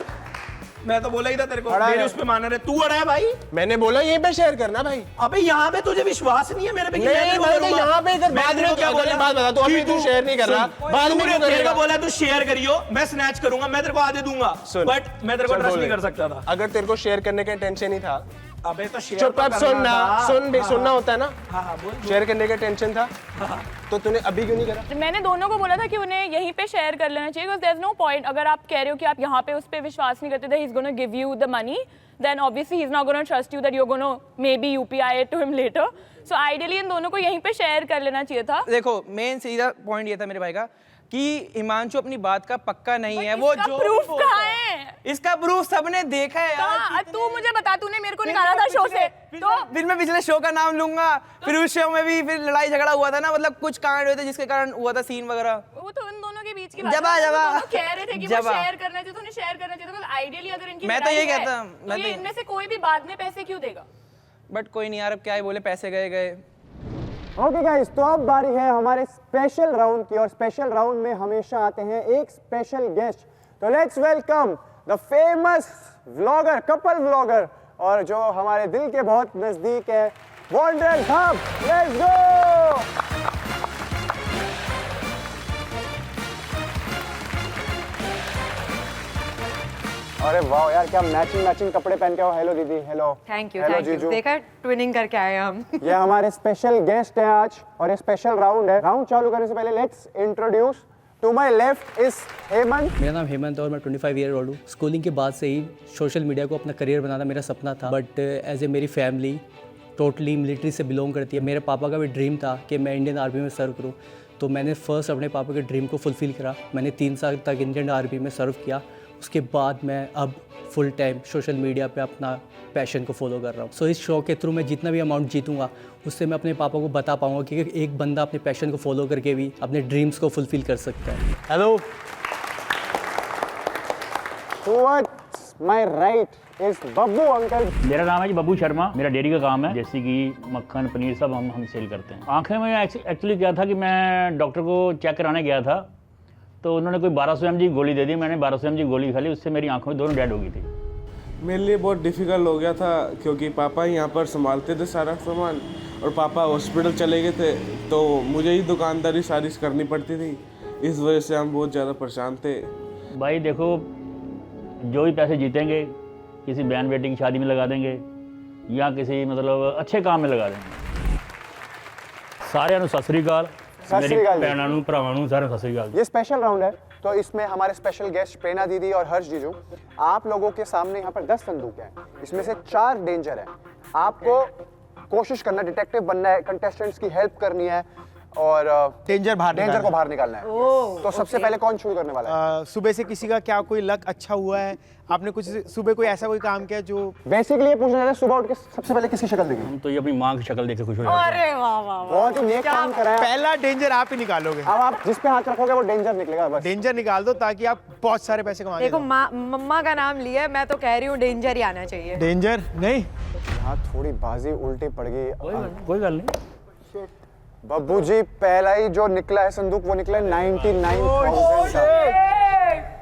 मैं तो बोला ही था तेरे को। अड़ा मेरे है। उस पे मान रहे, तू अड़ा है भाई। मैंने बोला यहीं पे शेयर करना भाई। अबे यहाँ पे तुझे विश्वास नहीं है मेरे पे कि नहीं, मैं तेरे को मैं तो करूंगा? यहाँ पे इधर मैं बाद तेरे में को क्या अगर बोला? बात बता, तो अभी कि तू शेयर नहीं कर रहा, बाद में तूने क्यों तेरे करेगा? को बोला तू शेयर करियो, मैं स्नैच करूंगा, मैं तेरे को आधे दूंगा, सुन, बट मैं तेरे को चल ट्रस्ट बोल नहीं दे। कर सकता था। अगर तेरे को शेयर करने का टेंशन ही था, अबे तो शेयर चुप तो अब करना सुनना, था। सुन भी हाँ, सुनना होता है ना। हाँ बोल। शेयर करने का टेंशन था तो तूने अभी क्यों नहीं करा? मैंने दोनों को बोला था कि उन्हें यहीं पे शेयर कर लेना चाहिए, because there is no point. अगर आप कह रहे हो कि आप यहाँ पे उस पे विश्वास नहीं करते, he is gonna give you the money, then obviously he is not gonna trust you that you are gonna maybe UPI it to him later. So ideally इन दोनों को यहीं पे शेयर कर लेना चाहिए था। देखो मेन सीधा पॉइंट ये था मेरे भाई का कि हिमांशु अपनी बात का पक्का नहीं है। वो जो प्रूफ कहाँ है? इसका प्रूफ सबने देखा है यार। कहाँ? तू मुझे बता, तूने मेरे को निकाला था शो से, तो फिर मैं पिछले शो का नाम लूंगा, फिर उस शो में भी फिर लड़ाई झगड़ा हुआ था ना, मतलब कुछ कांड हुए थे जिसके कारण हुआ था सीन वगैरह। वो तो उन दोनों के बीच की बात जबा, है। जबा। वो दोनों कह रहे थे कि वो जबा। शेयर करना चाहिए, तूने शेयर करना चाहिए था। आइडियली अगर इनकी मैं तो लड़ाई ये है, कहता, तो मैं ये तो- इनमें से कोई भी बाद में पैसे क्यों देगा? बट कोई नहीं यार, अब क्या ही बोले, पैसे गए। ओके गाइस, तो अब बारी है हमारे स्पेशल राउंड की, और स्पेशल राउंड में हमेशा आते हैं एक स्पेशल गेस्ट। तो let's welcome the famous vlogger, couple vlogger, और जो हमारे दिल के बहुत नजदीक है, वॉन्डरर्स हब। Let's go. अरे वाह यार, क्या मैचिंग कपड़े पहन के हो। हेलो दीदी। Hello. Thank you, hello thank you. जीजू। देखा, ट्विनिंग करके आए हम। ये हमारे स्पेशल गेस्ट हैं आज, और ये स्पेशल राउंड है। राउंड चालू करने से पहले let's introduce, to my left is Hemant. मेरा नाम हेमंत है और मैं 25 ईयर ओल्ड हूँ। स्कूलिंग के बाद से ही सोशल मीडिया को अपना करियर बनाना मेरा सपना था, बट एज ए मेरी फैमिली टोटली मिलिट्री से बिलोंग करती है। मेरे पापा का भी ड्रीम था कि मैं इंडियन आर्मी में सर्व करूँ, तो मैंने फर्स्ट अपने पापा के ड्रीम को फुलफ़िल करा। मैंने 3 साल तक इंडियन आर्मी में सर्व किया। उसके बाद मैं अब फुल टाइम सोशल मीडिया पे अपना पैशन को फॉलो कर रहा हूँ। सो इस शो के थ्रू मैं जितना भी अमाउंट जीतूंगा उससे मैं अपने पापा को बता पाऊंगा कि एक बंदा अपने पैशन को फॉलो करके भी अपने ड्रीम्स को फुलफ़िल कर सकता है। Hello towards my right is Babbu uncle. मेरा नाम है जी बब्बू शर्मा, मेरा डेयरी का काम है, जैसे कि मक्खन पनीर सब हम सेल करते हैं। आंखें में एक्चुअली क्या था कि मैं डॉक्टर को चेक कराने गया था, तो उन्होंने कोई 1200 mg गोली दे दी। मैंने 1200 mg गोली खा ली, उससे मेरी आंखों में दोनों डेड हो गई थी। मेरे लिए बहुत डिफ़िकल्ट हो गया था क्योंकि पापा यहाँ पर संभालते थे सारा सामान और पापा हॉस्पिटल चले गए थे, तो मुझे ही दुकानदारी सारी करनी पड़ती थी। इस वजह से हम बहुत ज़्यादा परेशान थे। भाई देखो, जो भी पैसे जीतेंगे किसी बहन बेटी की शादी में लगा देंगे या किसी मतलब अच्छे काम में लगा देंगे। सारे सत श्री अकाल, मेरी भैनों नूं भरावां नूं सारे सत श्री अकाल। ये स्पेशल राउंड है, तो इसमें हमारे स्पेशल गेस्ट प्रेरणा दीदी और हर्ष जीजू, आप लोगों के सामने यहाँ पर 10 संदूक हैं, इसमें से 4 डेंजर हैं। आपको कोशिश करना, डिटेक्टिव बनना है, कंटेस्टेंट्स की हेल्प करनी है और डेंजर को बाहर निकालना है। तो सबसे पहले कौन शुरू करने वाला है? सुबह से किसी का क्या कोई लक अच्छा हुआ है? आपने कुछ सुबह कोई ऐसा कोई काम किया जो बेसिकली ये पूछना है, सुबह उठ के सबसे पहले किसकी शक्ल देखी? हम तो ये अपनी माँ की शक्ल देख के खुश हो जाते हैं। अरे वाह वाह वाह, बहुत ही नेक काम करा है। पहला डेंजर आप ही निकालोगे। अब आप जिस पे हाथ रखोगे वो डेंजर निकलेगा। बस डेंजर निकाल दो ताकि आप बहुत सारे पैसे कमा देखो मम्मा का नाम लिया है, मैं तो कह रही हूँ डेंजर ही आना चाहिए। डेंजर नहीं, यहाँ थोड़ी बाजी उल्टी पड़ गई। कोई गल नहीं। बब्बू जी, पहला ही जो निकला है संदूक वो निकला 99,000।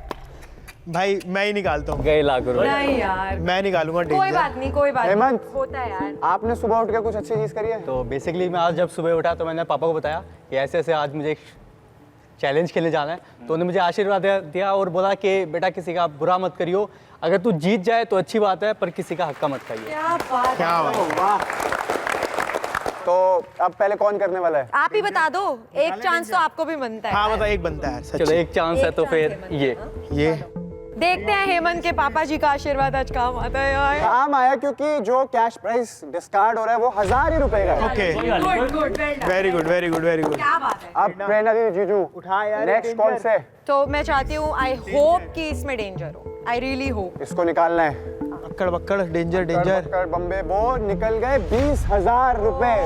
भाई मैं ही निकालता हूँ। गए लाख रुपए। नहीं यार, मैं निकालूंगा डेंजर। कोई बात नहीं, कोई बात हेमंत, नहीं, होता है यार। आपने सुबह उठ के कुछ अच्छी चीज करी है? तो बेसिकली मैं आज जब सुबह उठा तो मैंने पापा को बताया कि ऐसे ऐसे आज मुझे एक चैलेंज खेलने जाना है, तो उन्होंने मुझे आशीर्वाद दिया और बोला कि बेटा किसी का बुरा मत करियो, अगर तू जीत जाए तो अच्छी बात है, पर किसी का हक्का मत खाइए। क्या बात, क्या बात। तो अब पहले कौन करने वाला है? आप ही बता दो, एक चांस तो आपको भी बनता है। हाँ बता, एक बनता है। चलो एक चांस है तो फिर ये देखते हैं हेमंत के पापा जी का आशीर्वाद आज काम आता है यार। काम आया क्योंकि जो कैश प्राइस डिस्कार्ड हो रहा है वो 1000 ही रुपए का है। Okay, very good very good very good. क्या बात है। अब प्रेरणा दी, जीजू उठा यार, नेक्स्ट कौन से? तो मैं चाहती हूँ, आई होप कि इसमें डेंजर हो, आई रियली होप। इसको निकालना है। अक्कड़ बक्कड़, डेंजर डेंजर। बम्बे वो निकल गए 20,000 रुपए।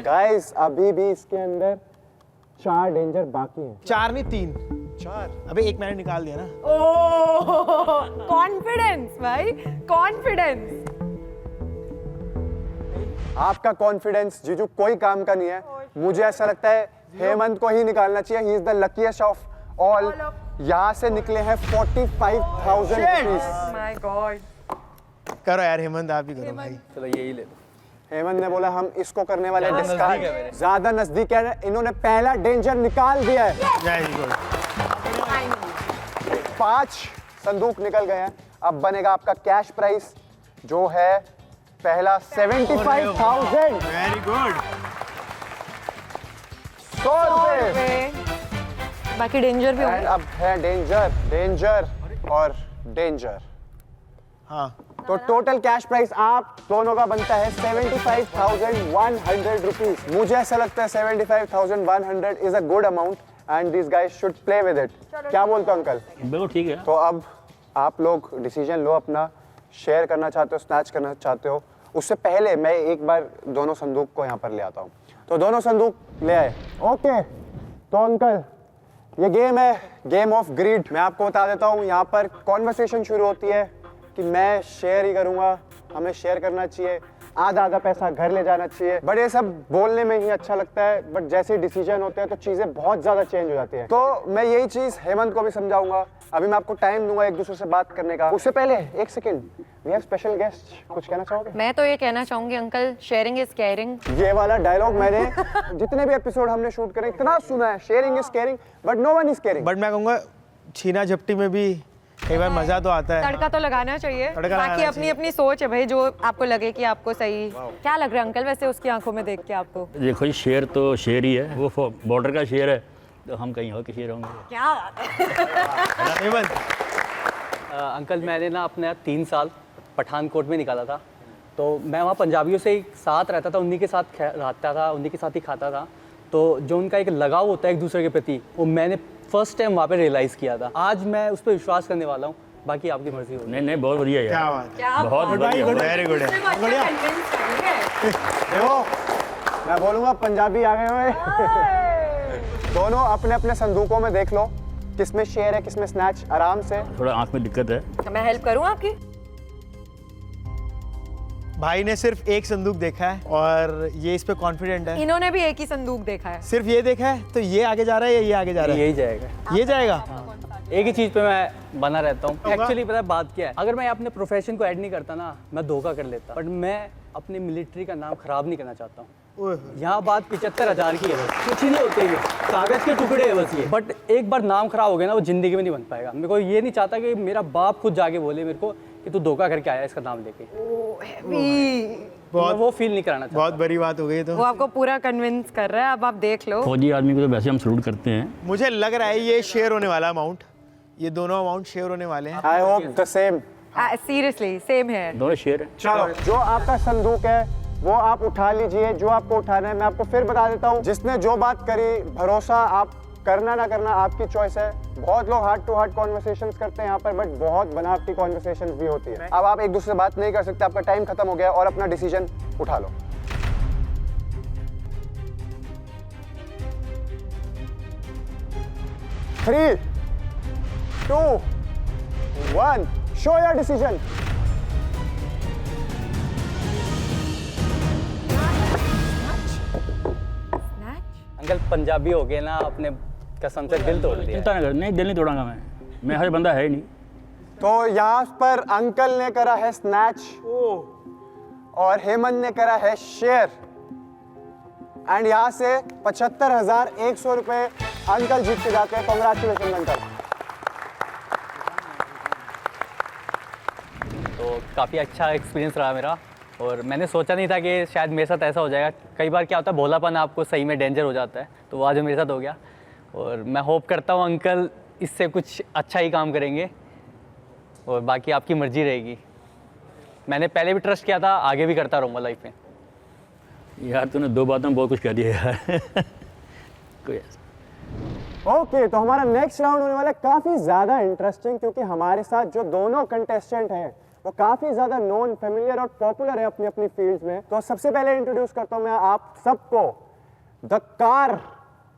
गाइस, अभी भी इसके अंदर 4 डेंजर बाकी हैं। 4 नहीं 3। 4। अबे एक मैंने निकाल दिया ना। ओह, कॉन्फिडेंस भाई, कॉन्फिडेंस। आपका कॉन्फिडेंस जीजू कोई काम का नहीं है। मुझे ऐसा लगता है हेमंत को ही निकालना चाहिए। He is the luckiest of all. यहाँ से निकले हैं 45,000 रुपीस। My God. करो यार हेमंत, आप ही करो भाई। चलो यही ले लो। हेमंत ने बोला हम इसको करने वाले हैं डिस्कार्ड। ज्यादा नजदीक है, इन्होंने पहला डेंजर निकाल दिया है। Very good. 5 संदूक निकल गए हैं। अब बनेगा आपका कैश प्राइस जो है पहला 75,000। Very good. 100 रुपए। बाकी डेंजर भी होंगे। अब है डेंजर, डेंजर और डेंजर। हाँ, तो टोटल कैश प्राइस आप दोनों का बनता है 75,100 रुपीस। मुझे ऐसा लगता है 75,100 is a good amount and this guys should play with it. क्या बोलते हो अंकल? बिल्कुल ठीक है। तो अब आप लोग डिसीजन लो अपना, शेयर करना चाहते हो, स्नैच करना चाहते हो। उससे पहले मैं एक बार दोनों संदूक को यहाँ पर ले आता हूँ। तो दोनों संदूक ले आए। ओके, तो अंकल ये गेम है, गेम ऑफ ग्रीड। मैं आपको बता देता हूँ, यहाँ पर कॉन्वर्सेशन शुरू होती है कि मैं शेयर ही करूँगा, हमें शेयर करना चाहिए, आधा आधा पैसा घर ले जाना चाहिए। बट ये सब बोलने में ही अच्छा लगता है, बट जैसे डिसीजन होते हैं तो चीज़ें बहुत ज़्यादा चेंज हो जाती हैं। तो मैं यही चीज़ हेमंत को भी समझाऊंगा। अभी मैं आपको टाइम दूंगा एक दूसरे से बात करने का। उससे पहले एक second, we have special guest. कुछ कहना चाहोगे? मैं तो ये कहना चाहूंगी अंकल, शेयरिंग इज केयरिंग। ये वाला डायलॉग मैंने जितने भी एपिसोड हमने शूट करे इतना सुना है, sharing is caring but no one is caring. But मैं कहूँगा छीना झपटी में भी कई बार मजा तो आता है। तड़का तो लगाना चाहिए। बाकी अपनी अपनी सोच है भाई, जो आपको लगे कि आपको सही। क्या लग रहा है अंकल वैसे उसकी आंखों में देख के आपको? देखो ये शेर तो शेर ही है, वो बॉर्डर का शेर है, तो हम कहीं और के शेर होंगे। क्या बात है। अंकल मैंने ना अपने 3 साल पठानकोट में निकाला था, तो मैं वहाँ पंजाबियों से साथ रहता था, उन्हीं के साथ रहता था, उन्हीं के साथ ही खाता था। तो जो उनका एक लगाव होता है एक दूसरे के प्रति, वो मैंने फर्स्ट टाइम वहाँ पे रियलाइज़ किया था। आज मैं उस पर विश्वास करने वाला हूँ, बाकी आपकी मर्जी होगी। नहीं नहीं, बहुत बढ़िया क्या बात है, बहुत बढ़िया, वेरी गुड है। देखो मैं बोलूँगा पंजाबी आ गए हुए। दोनों अपने अपने संदूकों में देख लो किसमें शेयर है किसमें स्नैच, आराम से। थोड़ा आंख में दिक्कत है। मैं हेल्प करूँ आपकी? भाई ने सिर्फ एक संदूक देखा है और ये इस पे कॉन्फिडेंट है। इन्होंने भी एक ही संदूक देखा है। सिर्फ ये देखा है, तो ये आगे जा रहा है या ये आगे जा रहा है? यही जाएगा। ये जाएगा। एक ही चीज़ पे मैं बना रहता हूँ। एक्चुअली पता है बात क्या है, अगर मैं अपने प्रोफेशन को ऐड नहीं करता ना, मैं धोखा कर लेता, बट मैं अपनी मिलिट्री का नाम खराब नहीं करना चाहता हूँ। यहाँ बात 75,000 की है, कुछ ही नहीं होते, ये कागज के टुकड़े है बस ये। बट एक बार नाम खराब हो गया ना, वो जिंदगी में नहीं बन पाएगा। मेरे को ये नहीं चाहता कि मेरा बाप खुद जाके बोले मेरे को कि तू धोखा करके आया इसका नाम लेके। मैं वो फील नहीं कराना चाहता। बहुत बड़ी बात हो गई। तो वो आपको पूरा कन्विंस कर रहा है, अब आप देख लो। फौजी आदमी को तो वैसे हम सलूट करते हैं। मुझे लग रहा है ये शेयर होने वाला अमाउंट, ये दोनों अमाउंट शेयर होने वाले हैं। I hope the same. Seriously same है। दोनों शेयर है। चलो, जो आपका संदूक है वो आप उठा लीजिए, जो आपको उठाना है। मैं आपको फिर बता देता हूँ, जिसने जो बात करी, भरोसा आप करना ना करना आपकी चॉइस है। बहुत लोग हार्ट टू हार्ट कॉन्वर्सेशंस करते हैं यहाँ पर, बट बहुत बनावटी कॉन्वर्सेशंस भी होती है। अब आप एक दूसरे से बात नहीं कर सकते, आपका टाइम खत्म हो गया और अपना डिसीजन उठा लो। Three, two, one, show your decision. Uncle Punjabi हो गए ना, अपने कसम से दिल तोड़ दिया। चिंता ना कर, नहीं दिल नहीं तोड़ांगा मैं हर बंदा है ही नहीं। तो यहाँ पर अंकल ने करा है स्नैच और हेमंत ने करा है शेयर, एंड यहाँ से 75,100 रुपए अंकल जीत के जाते हैं। Congratulation uncle. तो काफ़ी अच्छा एक्सपीरियंस रहा मेरा, और मैंने सोचा नहीं था कि शायद मेरे साथ ऐसा हो जाएगा। कई बार क्या होता है, भोलापन आपको सही में डेंजर हो जाता है, तो वो आज मेरे साथ हो गया। और मैं होप करता हूँ अंकल इससे कुछ अच्छा ही काम करेंगे, और बाकी आपकी मर्जी रहेगी। मैंने पहले भी ट्रस्ट किया था, आगे भी करता रहूँगा लाइफ में। यार तूने दो बातों में बहुत कुछ कह दिया यार। कोई ऐसा। ओके, तो हमारा नेक्स्ट राउंड होने वाला है काफी ज्यादा इंटरेस्टिंग, क्योंकि हमारे साथ जो दोनों कंटेस्टेंट हैं वो काफी ज्यादा नोन, फेमिलियर और पॉपुलर है अपनी अपनी फील्ड्स में। तो सबसे पहले इंट्रोड्यूस करता हूं मैं आप सबको the car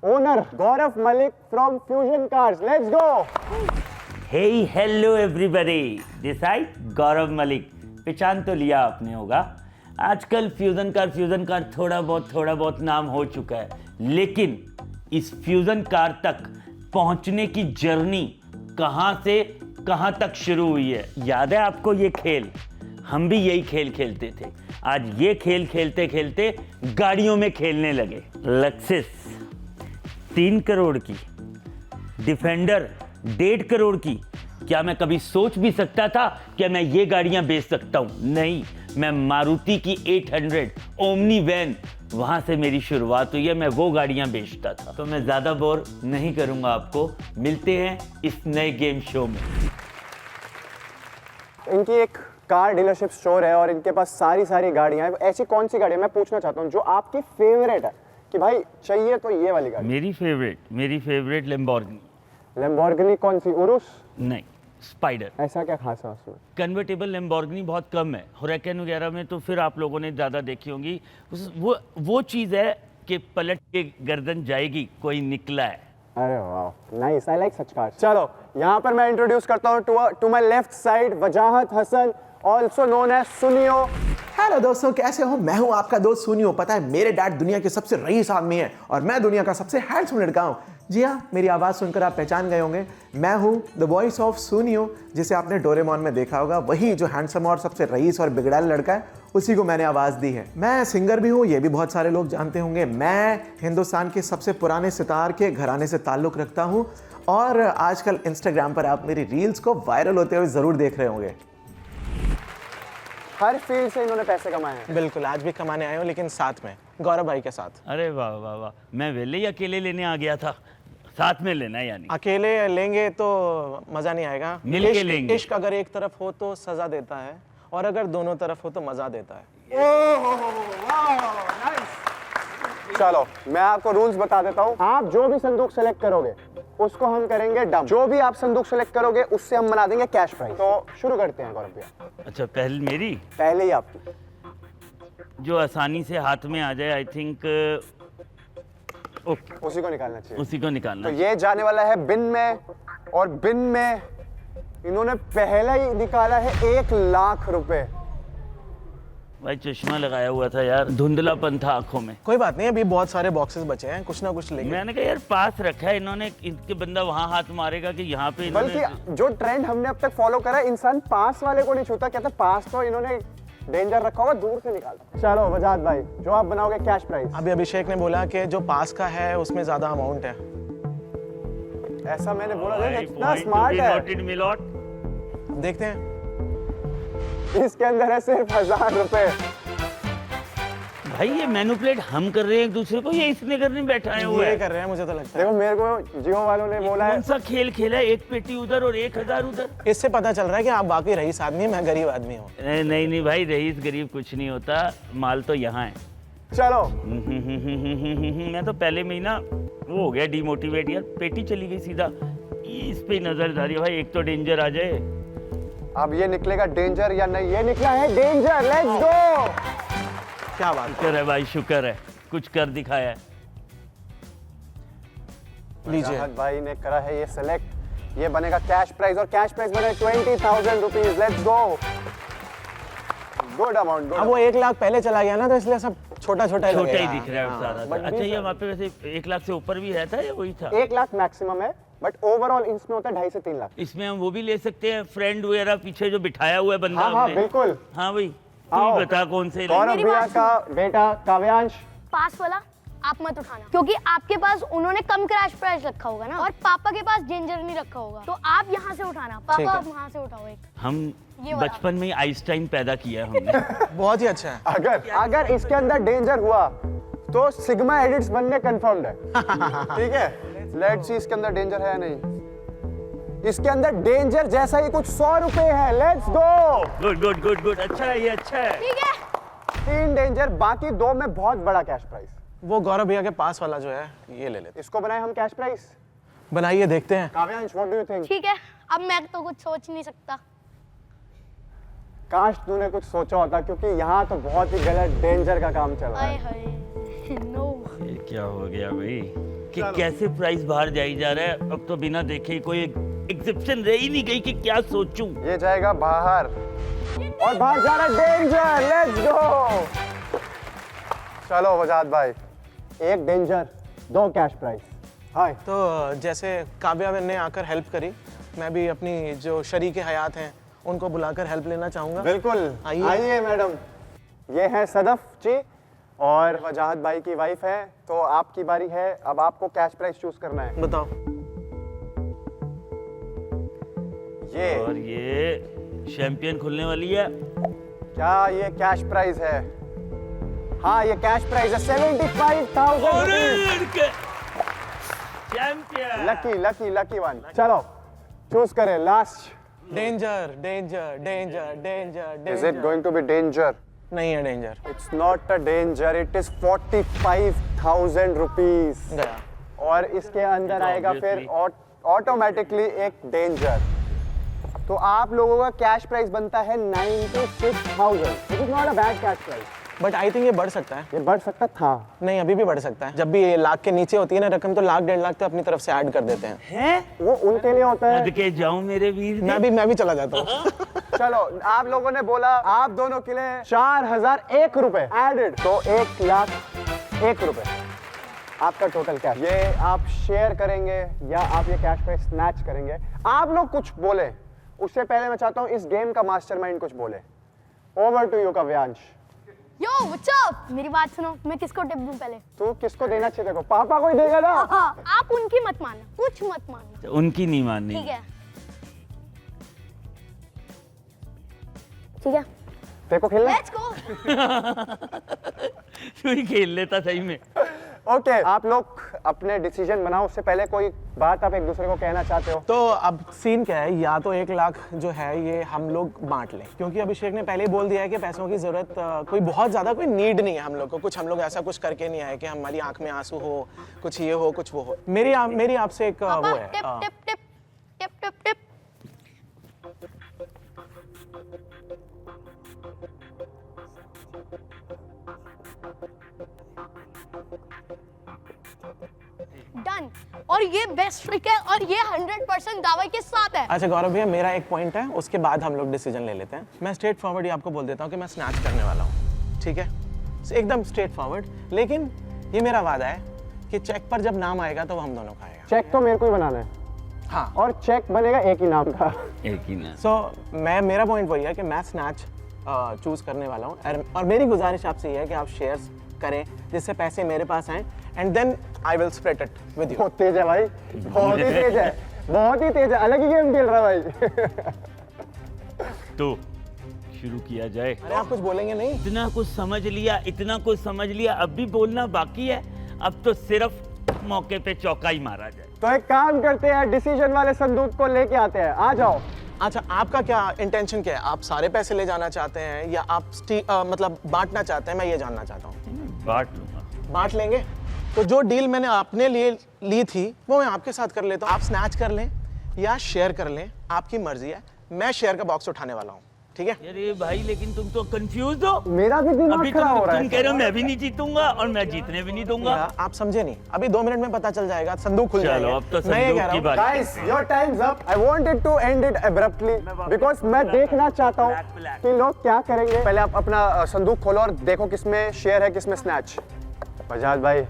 owner Gaurav Malik from fusion cars. Let's go. Hey, hello everybody. This side गौरव मलिक। पहचान तो लिया आपने होगा। आजकल फ्यूजन कार थोड़ा बहुत नाम हो चुका है, लेकिन इस फ्यूजन कार तक पहुंचने की जर्नी कहां से कहां तक शुरू हुई है, याद है आपको ये खेल? हम भी यही खेल खेलते थे। आज ये खेल खेलते खेलते गाड़ियों में खेलने लगे। लक्सिस 3 करोड़ की, डिफेंडर 1.5 करोड़ की। क्या मैं कभी सोच भी सकता था कि मैं ये गाड़ियां बेच सकता हूं? नहीं, मैं मारुति की 800 ओमनी वैन, वहां से मेरी शुरुआत हुई है। मैं वो गाड़ियां बेचता था। तो मैं ज्यादा बोर नहीं करूंगा आपको, मिलते हैं इस नए गेम शो में। इनकी एक कार डीलरशिप स्टोर है और इनके पास सारी गाड़ियां हैं। ऐसी कौन सी गाड़ी है, मैं पूछना चाहता हूं, जो आपकी फेवरेट है कि भाई चाहिए तो ये वाली गाड़ी? मेरी फेवरेट लैम्बोर्गिनी। लैम्बोर्गिनी कौन सी, उरुस? नहीं, स्पाइडर। ऐसा क्या खास है उसमें? कन्वर्टेबल लैम्बोर्गिनी बहुत कम है, हुरैकन वगैरह में तो फिर आप लोगों ने ज़्यादा देखी होंगी। वो चीज़ है कि पलट के गर्दन जाएगी, कोई निकला है। अरे वाह, nice, I like such cars. चलो, यहाँ पर मैं इंट्रोड्यूस करता हूँ to my left side Wajahat Hasan, also known as सुनियो। हेलो दोस्तों, कैसे हो? मैं हूं आपका दोस्त सुनियो। पता है, मेरे डैड दुनिया के सबसे रईस आदमी हैं और मैं दुनिया का सबसे हैंडसम लड़का हूं। जी हाँ, मेरी आवाज़ सुनकर आप पहचान गए होंगे। मैं हूं द वॉइस ऑफ सुनियो, जिसे आपने डोरेमोन में देखा होगा। वही जो हैंडसम और सबसे रईस और बिगड़ैल लड़का है, उसी को मैंने आवाज़ दी है। मैं सिंगर भी हूँ, ये भी बहुत सारे लोग जानते होंगे। मैं हिंदुस्तान के सबसे पुराने सितार के घराने से ताल्लुक़ रखता हूँ और आजकल इंस्टाग्राम पर आप मेरी रील्स को वायरल होते हुए ज़रूर देख रहे होंगे। हर फील्ड से इन्होंने पैसे कमाए हैं। बिल्कुल, आज भी कमाने आए हो, लेकिन साथ में गौरव भाई के साथ। अरे वाह वाह वाह, मैं वेले ही अकेले लेने आ गया था, साथ में लेना यानी। अकेले लेंगे तो मजा नहीं आएगा, मिल के लेंगे। इश्क अगर एक तरफ हो तो सजा देता है, और अगर दोनों तरफ हो तो मजा देता है। चलो, मैं आपको रूल्स बता देता हूँ। आप जो भी संदूक सेलेक्ट करोगे उसको हम करेंगे डम। जो भी आप संदूक सेलेक्ट करोगे उससे हम बना देंगे कैश प्राइज। तो शुरू करते हैं गौरव भैया। अच्छा, पहले मेरी? पहले ही आपकी। जो आसानी से हाथ में आ जाए, आई थिंक उसी को निकालना चाहिए। उसी को निकालना। तो ये जाने वाला है बिन में और बिन में इन्होंने पहला ही निकाला है 1 लाख रुपए। भाई चश्मा लगाया हुआ था यार, धुंधलापन था आंखों में। कोई बात नहीं, अभी बहुत सारे बॉक्सेस बचे हैं, कुछ ना कुछ लेंगे। मैंने कहा यार पास रखा है इन्होंने, इनके बंदा वहां हाथ मारेगा कि यहाँ पे बल्कि जो ट्रेंड हमने अब तक फॉलो करा, इंसान पास वाले को नहीं छूता, कहता पास तो इन्होंने डेंजर रखा हुआ, दूर से निकालता। चलो वजाद भाई, जो आप बनाओगे कैश प्राइस। अभी अभिषेक ने बोला कि जो पास का है उसमें ज्यादा अमाउंट है। ऐसा मैंने बोला था, कितना स्मार्ट है। देखते हैं। इसके अंदर है सिर्फ 1000 रुपए। भाई ये मैनिपुलेट हम कर रहे हैं एक दूसरे को, ये इसने करने बैठा हुआ है। ये कर रहे हैं, मुझे तो लगता है। देखो मेरे को जियो वालों ने बोला है, कौन सा खेल खेला है, एक पेटी उधर और 1000 उधर। इससे पता चल रहा है कि आप वाकई रईस आदमी है, मैं गरीब आदमी हूँ। नहीं भाई, रईस गरीब कुछ नहीं होता, माल तो यहाँ है। चलो मैं तो पहले में ही ना वो हो गया डिमोटिवेट यार, पेटी चली गई सीधा। इस पे नजर जा रही है भाई, एक तो डेंजर आ जाए। अब ये निकलेगा डेंजर या नहीं? ये निकला है डेंजर, लेट्स गो। क्या बात शुक्र है भाई, शुक्र है, कुछ कर दिखाया है। लीजिए भाई ने करा है ये सेलेक्ट, ये बनेगा कैश प्राइस और कैश प्राइस बने 20,000 rupees. Let's go, good amount. अब वो 1 लाख पहले चला गया ना, तो इसलिए सब छोटा छोटा ही दिख रहा है सारा। अच्छा ये वहाँ पे वैसे 1 लाख से ऊपर भी है था या वही था? 1 लाख मैक्सिमम है, बट ओवरऑल इसमें होता है 2.5 से 3 लाख। इसमें हम वो भी ले सकते हैं, फ्रेंड वगैरह पीछे जो बिठाया हुआ है बंदा। हाँ बिल्कुल। हाँ भाई, तू बता कौन से। गौरव भैया का बेटा काव्यांश। पास वाला आप मत उठाना, क्योंकि आपके पास उन्होंने कम क्रैश प्राइस रखा होगा ना, और पापा के पास डेंजर नहीं रखा होगा, तो आप यहाँ से उठाना, पापा आप वहाँ से उठाओ एक। हम बचपन में आइंस्टाइन पैदा किया है हमने। बहुत ही अच्छा है। अगर इसके अंदर डेंजर हुआ तो सिग्मा एडिट्स बनने कंफर्म्ड है। ठीक है, लेट्स सी इसके अंदर डेंजर है या नहीं। इसके अंदर डेंजर जैसा ही कुछ 100 रुपए है। Let's go. Good good good good, अच्छा है ये, अच्छा है। ठीक है, 3 डेंजर, बाकी 2 में बहुत बड़ा कैश प्राइस। वो गौरव भैया के पास वाला जो है ये ले लेते। इसको बनाए हम कैश प्राइस। बनाइए, देखते हैं। काव्यांश, व्हाट डू यू थिंक? ठीक है, अब मैं तो कुछ सोच नहीं सकता। काश तूने कुछ सोचा होता, क्योंकि यहाँ तो बहुत ही गलत डेंजर का काम चल रहा है। नो, ये क्या हो गया भाई कि कैसे प्राइस बाहर जाई जा रहा है। अब तो बिना देखे कोई एक्सेप्शन रह ही नहीं गई कि क्या सोचूं। ये जाएगा बाहर और बाहर जा रहा है डेंजर। Let's go. चलो वजाद भाई, 1 डेंजर 2 कैश प्राइस। हाय। तो जैसे काव्या ने आकर हेल्प करी, मैं भी अपनी जो शरीके हयात हैं उनको बुलाकर हेल्प लेना चाहूंगा। बिल्कुल, आइए मैडम। ये है सदफ जी और वजाहत भाई की वाइफ है, तो आपकी बारी है। अब आपको कैश प्राइस चूज करना है। बताओ। ये और ये चैंपियन खुलने वाली है। क्या ये कैश प्राइस है? हाँ ये कैश प्राइस है 75,000। चैंपियन। Lucky one. चलो चूज करें last. Danger danger danger danger. Is it going to be danger? नहीं है danger. It's not a danger, it is 45,000 rupees. गया। और इसके अंदर आएगा फिर ऑटोमेटिकली एक डेंजर। तो आप लोगों का कैश प्राइस बनता है 96,000। It is not a bad cash price, but I think ये बढ़ सकता है। ये बढ़ सकता था। नहीं, अभी भी बढ़ सकता है। जब भी ये लाख के नीचे होती है ना रकम, तो 1 लाख 1.5 लाख तो अपनी तरफ से ऐड कर देते हैं। वो उनके लिए होता है। के जाऊं मेरे वीर। मैं भी चला जाता हूँ। चलो आप लोगों ने बोला आप दोनों के लिए 4,001 रुपए एडेड, तो 1,01,000 रुपए आपका टोटल कैश। ये आप शेयर करेंगे या आप ये कैश प्राइस स्नैच करेंगे? आप लोग कुछ बोले उससे पहले मैं चाहता हूँ इस गेम का मास्टरमाइंड कुछ बोले। Over to you Kavyansh. Yo what's up, मेरी बात सुनो, मैं किसको टिप दूं पहले? तू किसको देना चाहिए? देखो पापा को ही देगा ना। हाँ, आप उनकी मत मानना, कुछ मत मानना। उनकी नहीं माननी। ठीक है, ठीक है, देखो खेलना। Let's go. तू ही खेल लेता सही में। ओके, आप लोग अपने डिसीजन बनाओ। उससे पहले कोई बात आप एक दूसरे को कहना चाहते हो? तो अब सीन क्या है, या तो 1 लाख जो है ये हम लोग बांट लें, क्योंकि अभिषेक ने पहले ही बोल दिया है कि पैसों की जरूरत कोई बहुत ज्यादा कोई नीड नहीं है हम लोग को। कुछ हम लोग ऐसा कुछ करके नहीं आए कि हमारी आंख में आंसू हो, कुछ ये हो कुछ वो हो। मेरी आपसे एक वो है। Tip tip tip tip tip tip. Done. और और ये बेस्ट ट्रिक है और ये 100% दावा के साथ है। अच्छा गौरव भैया, मेरा एक पॉइंट है, उसके बाद हम लोग डिसीजन ले लेते हैं। मैं स्ट्रेट फॉरवर्ड ही आपको बोल देता हूँ कि मैं स्नैच करने वाला हूँ, ठीक है? एकदम स्ट्रेट फॉरवर्ड। लेकिन ये मेरा वादा है कि चेक पर जब नाम आएगा तो वो हम दोनों का आएगा। चेक तो मेरे को ही बनाना है। हाँ, और चेक बनेगा एक ही नाम का। एक ही ना। सो मेरा पॉइंट वही है कि मैं स्नैच चूज करने वाला हूँ, और मेरी गुजारिश आपसे ये है कि आप शेयर्स करें जिससे पैसे मेरे पास आएं, and then I will split it with you. बहुत तेज है भाई, बहुत ही तेज है, बहुत ही तेज है, अलग ही गेम खेल रहा है भाई। तो शुरू किया जाए। अरे आप कुछ बोलेंगे नहीं? इतना कुछ समझ लिया, इतना कुछ समझ लिया, अब भी बोलना बाकी है। अब तो सिर्फ मौके पे चौका ही मारा जाए। तो एक काम करते हैं, डिसीजन वाले संदूक को लेके आते हैं, आ जाओ। अच्छा, आपका क्या इंटेंशन क्या है? आप सारे पैसे ले जाना चाहते हैं या आप मतलब बांटना चाहते हैं? मैं ये जानना चाहता हूँ। बांट लूंगा। बांट लेंगे? तो जो डील मैंने आपने लिए ली थी वो मैं आपके साथ कर लेता हूँ। आप स्नैच कर लें या शेयर कर लें, आपकी मर्जी है। मैं शेयर का बॉक्स उठाने वाला हूँ, ठीक है? अरे भाई, लेकिन तुम तो कंफ्यूज हो। मेरा भी दिमाग अभी खराब हो रहा है। तुम कह रहे हो मैं भी नहीं जीतूंगा और मैं जीतने भी नहीं दूंगा। आप समझे नहीं, अभी 2 मिनट में पता चल जाएगा, संदूक खुल जाएगा। चलो अब तो मैं ये कह संदूक रहा की हूँ, बात। Guys, your time's up. I wanted to end it abruptly because मैं देखना चाहता हूँ कि लोग क्या करेंगे। पहले आप अपना संदूक खोलो और देखो किसमें शेयर है, किसमें स्नैच। बजाज भाई,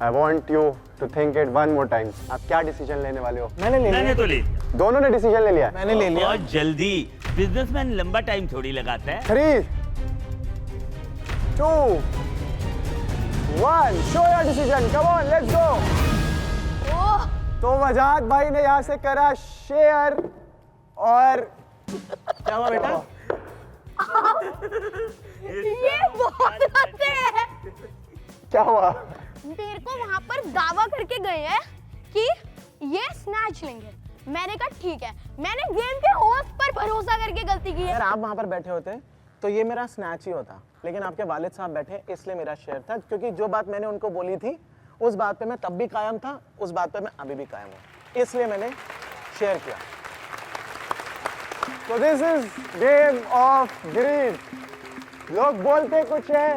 I want you to think it one more time. आप क्या डिसीजन लेने वाले हो? मैंने तो ले दोनों ने डिसीजन ले लिया है। मैंने ले लिया। बहुत जल्दी। बिजनेसमैन लंबा टाइम थोड़ी लगाता है। 3, 2, 1, show your decision. Come on, let's go. तो वजाद भाई ने यहाँ से करा शेयर और क्या हुआ बेटा? ये बहुत अच्छे हैं। क्या हुआ? मेरे को वहां पर दावा करके गए हैं कि ये स्नैच लेंगे। मैंने कहा ठीक है, मैंने गेम के होस्ट पर भरोसा करके गलती की है। यार आप वहां पर बैठे होते तो ये मेरा स्नैच ही होता, लेकिन आपके वालिद साहब बैठे इसलिए मेरा शेयर था, क्योंकि जो बात मैंने उनको बोली थी उस बात पे मैं तब भी कायम था, उस बात पे मैं अभी भी कायम हूँ, इसलिए मैंने शेयर किया। तो this is game of greed. लोग बोलते कुछ है,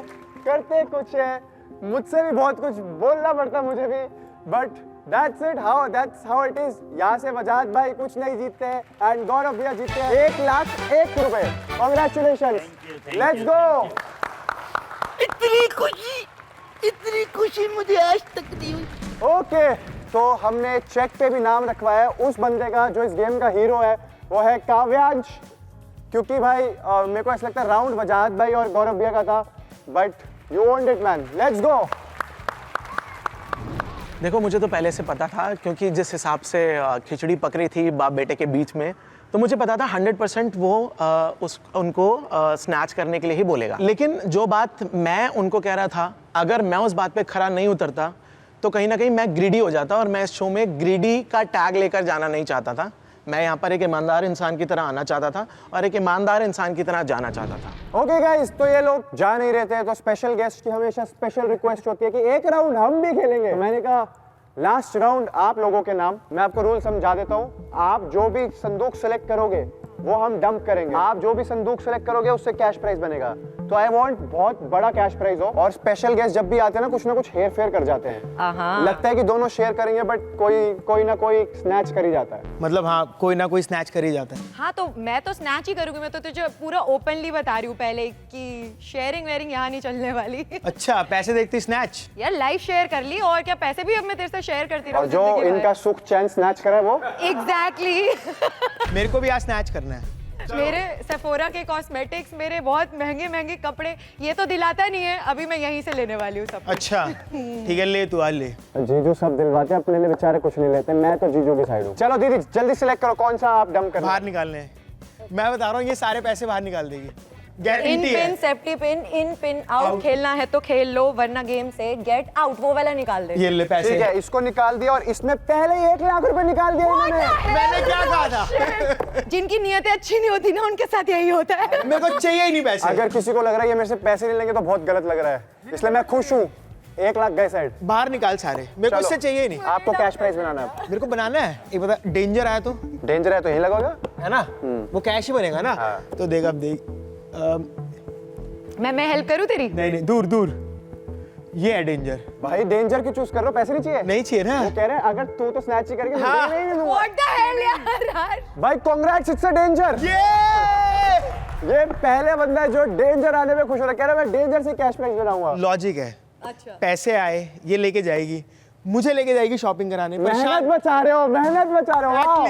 करते कुछ है, मुझसे भी बहुत कुछ बोलना पड़ता मुझे भी, but that's how it is। यहाँ से वजाद भाई कुछ नहीं जीतते हैं एंड गौरव भैया जीतते हैं 1,01,000 रुपए। Congratulations, let's go। इतनी खुशी मुझे आज तक नहीं हुई। ओके, तो हमने चेक पे भी नाम रखवाया है उस बंदे का जो इस गेम का हीरो है, वो है काव्यांश। क्योंकि भाई मेरे को ऐसा लगता है राउंड वजाद भाई और गौरव भैया का था, but you want it man. Let's go. देखो मुझे तो पहले से पता था, क्योंकि जिस हिसाब से खिचड़ी पकड़ी थी बाप बेटे के बीच में, तो मुझे पता था 100% वो उनको स्नैच करने के लिए ही बोलेगा। लेकिन जो बात मैं उनको कह रहा था, अगर मैं उस बात पे खरा नहीं उतरता तो कहीं ना कहीं मैं ग्रीडी हो जाता, और मैं इस शो में ग्रीडी का टैग लेकर जाना नहीं चाहता था। मैं यहाँ पर एक ईमानदार इंसान की तरह आना चाहता था और एक ईमानदार इंसान की तरह जाना चाहता था। ओके गाइस, तो ये लोग जा नहीं रहे थे, तो स्पेशल गेस्ट की हमेशा स्पेशल रिक्वेस्ट होती है कि एक राउंड हम भी खेलेंगे। तो मैंने कहा लास्ट राउंड आप लोगों के नाम। मैं आपको रूल समझा देता हूँ। आप जो भी संदूक सेलेक्ट करोगे वो हम डंप करेंगे। आप जो भी संदूक सेलेक्ट करोगे उससे कैश प्राइज बनेगा। तो आई वांट बहुत बड़ा कैश प्राइज हो, और स्पेशल गेस्ट जब भी आते हैं ना, कुछ ना कुछ हेर फेर कर जाते हैं। लगता है कि दोनों शेयर करेंगे, बट कोई ना कोई स्नैच कर ही जाता है। मतलब हाँ, कोई ना कोई स्नैच कर ही जाता है। हाँ, तो मैं तो स्नैच ही करूंगी। मैं तो तुझे पूरा ओपनली बता रही हूँ पहले कि शेयरिंग वेयरिंग यहाँ नहीं चलने वाली। अच्छा, पैसे देखती स्नैच? यार लाइव शेयर कर ली, और क्या, पैसे भी अब मैं तेरे से शेयर करती रहूं। और जो इनका सुख चैन स्नैच करा है वो एग्जैक्टली। मेरे को भी आज स्नैच करना है। मेरे सेफोरा के कॉस्मेटिक्स, मेरे बहुत महंगे महंगे कपड़े, ये तो दिलाता नहीं है। अभी मैं यहीं से लेने वाली हूँ सब। अच्छा ठीक है, ले तू आज ले। जीजू सब दिलवाते हैं, अपने लिए बेचारे कुछ नहीं लेते। मैं तो जीजू की साइड हूँ। चलो दीदी जल्दी सिलेक्ट करो कौन सा आप डंप करना। बाहर निकालने हैं। मैं बता रहा हूँ, ये सारे पैसे बाहर निकाल देगी, इन गारंटी है। पिन, सेफ्टी पिन, इन पिन आउट। खेलना है तो खेल लो, वरना गेम से गेट आउट। वो वाला निकाल दे। ये ले पैसे। ठीक है, इसको निकाल दिया, और इसमें पहले ही 1,00,000 रुपए निकाल दिया इन्होंने। मैंने क्या कहा था? जिनकी नीयतें अच्छी नहीं होती ना, उनके साथ यही होता है। मेरे को चाहिए ही नहीं पैसे। अगर किसी को लग रहा है ये मेरे से पैसे नहीं लेंगे तो बहुत गलत लग रहा है, इसलिए मैं खुश हूँ। 1,00,000 गए साइड। बाहर निकाल सारे, मेरे को इससे चाहिए ही नहीं। आपको कैश प्राइस बनाना है। मेरे को बनाना है। एक बता, डेंजर आया तो? डेंजर है तो यही लगेगा, है ना? वो कैश ही बनेगा ना? तो देख, अब देख। मैं हेल्प करूँ तेरी? नहीं दूर दूर। ये है डेंजर। भाई डेंजर क्यों चूज कर रहे हो? पैसे नहीं चाहिए? नहीं चाहिए ना। वो कह रहे हैं अगर तू तो स्नैच ही करके हाँ। नहीं दूंगा। What the hell यार? भाई कांग्रेट्स, इट्स अ डेंजर। ये पहले बंदा है जो डेंजर आने में खुश हो रहा है, कह रहा है मैं डेंजर से कैश प्राइस बनाऊंगा। लॉजिक है। अच्छा। पैसे आए, ये लेके जाएगी, मुझे लेके जाएगी शॉपिंग कराने। मेहनत बचा रहे हो, मेहनत बचा रहे हो।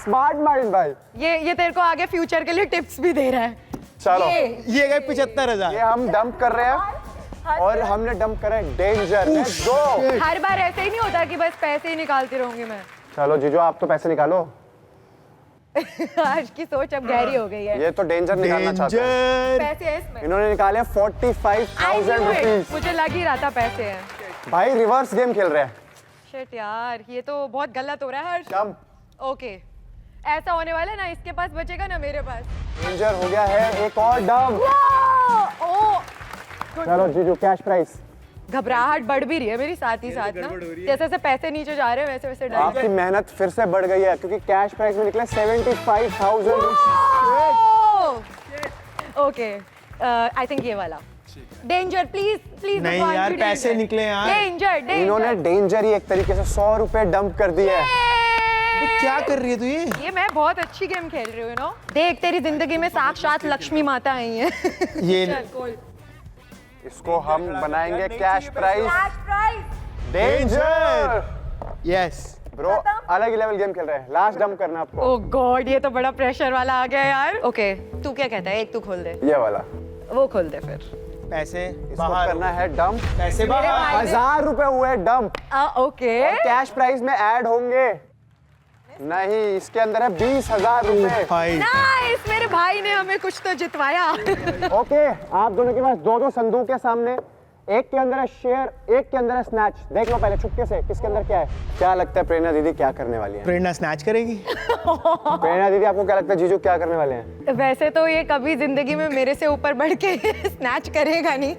स्मार्ट माइंड भाई। ये तेरे को आगे फ्यूचर के लिए टिप्स भी दे रहा है। चलो ये गए 75,000। ये हम डंप कर रहे हैं और हमने डंप करा है डेंजर। Let's go. हर बार ऐसे ही नहीं होता कि बस पैसे ही निकालती रहूंगी मैं। चलो जीजू आप तो पैसे निकालो। आज की सोच अब गहरी हो गई है। ये तो डेंजर निकालना चाहते हैं। पैसे है इसमें। इन्होंने निकाले 45,000 रुपीस। मुझे लग ही रहा था पैसे हैं। भाई रिवर्स गेम खेल रहे हैं। शिट यार, ये तो बहुत गलत हो रहा है हर्ष। ओके, ऐसा होने वाला है ना, इसके पास बचेगा ना मेरे पास। डेंजर हो गया है, एक और डंप। चलो जीजू कैश प्राइस। घबराहट बढ़ भी रही है मेरी साथ ही साथ ना, जैसे जैसे पैसे नीचे जा रहे हैं वैसे वैसे डर। आपकी मेहनत फिर से बढ़ गई है क्योंकि कैश प्राइस में निकले 75,000। ओके, आई थिंक ये वाला डेंजर। प्लीज प्लीज नहीं यार, पैसे निकले यार। डेंजर। इन्होंने डेंजर ही एक तरीके से 100 रुपए डंप कर दिए। क्या कर रही है तू? ये मैं बहुत अच्छी गेम खेल रही हूँ ना। देख, तेरी जिंदगी में साक्षात लक्ष्मी माता आई है। ये इसको हम बनाएंगे cash price. Danger. Yes bro, अलग ही लेवल गेम खेल रहे हैं। लास्ट डंप करना आपको। ओह गॉड, ये तो बड़ा प्रेशर वाला आ गया यार। ओके, तू क्या कहता है? एक तू खोल दे। ये वाला वो खोल दे फिर। पैसे इसको करना है डंप। पैसे बाहर। 1000 रुपए हुए डंप। ओके, कैश प्राइस में ऐड होंगे नहीं, इसके अंदर है 20,000 रुपए। नाइस, मेरे भाई ने हमें कुछ तो जितवाया। ओके, आप दोनों के पास दो दो संदूक है सामने। एक के अंदर है शेयर, एक के अंदर है स्नैच। देख लो पहले चुपके से किसके अंदर क्या है। क्या लगता है प्रेरणा दीदी क्या करने वाली है? प्रेरणा स्नैच करेगी। प्रेरणा दीदी आपको क्या लगता है जीजू क्या करने वाले हैं? वैसे तो ये कभी जिंदगी में मेरे से ऊपर बढ़ के स्नैच करेगा नहीं,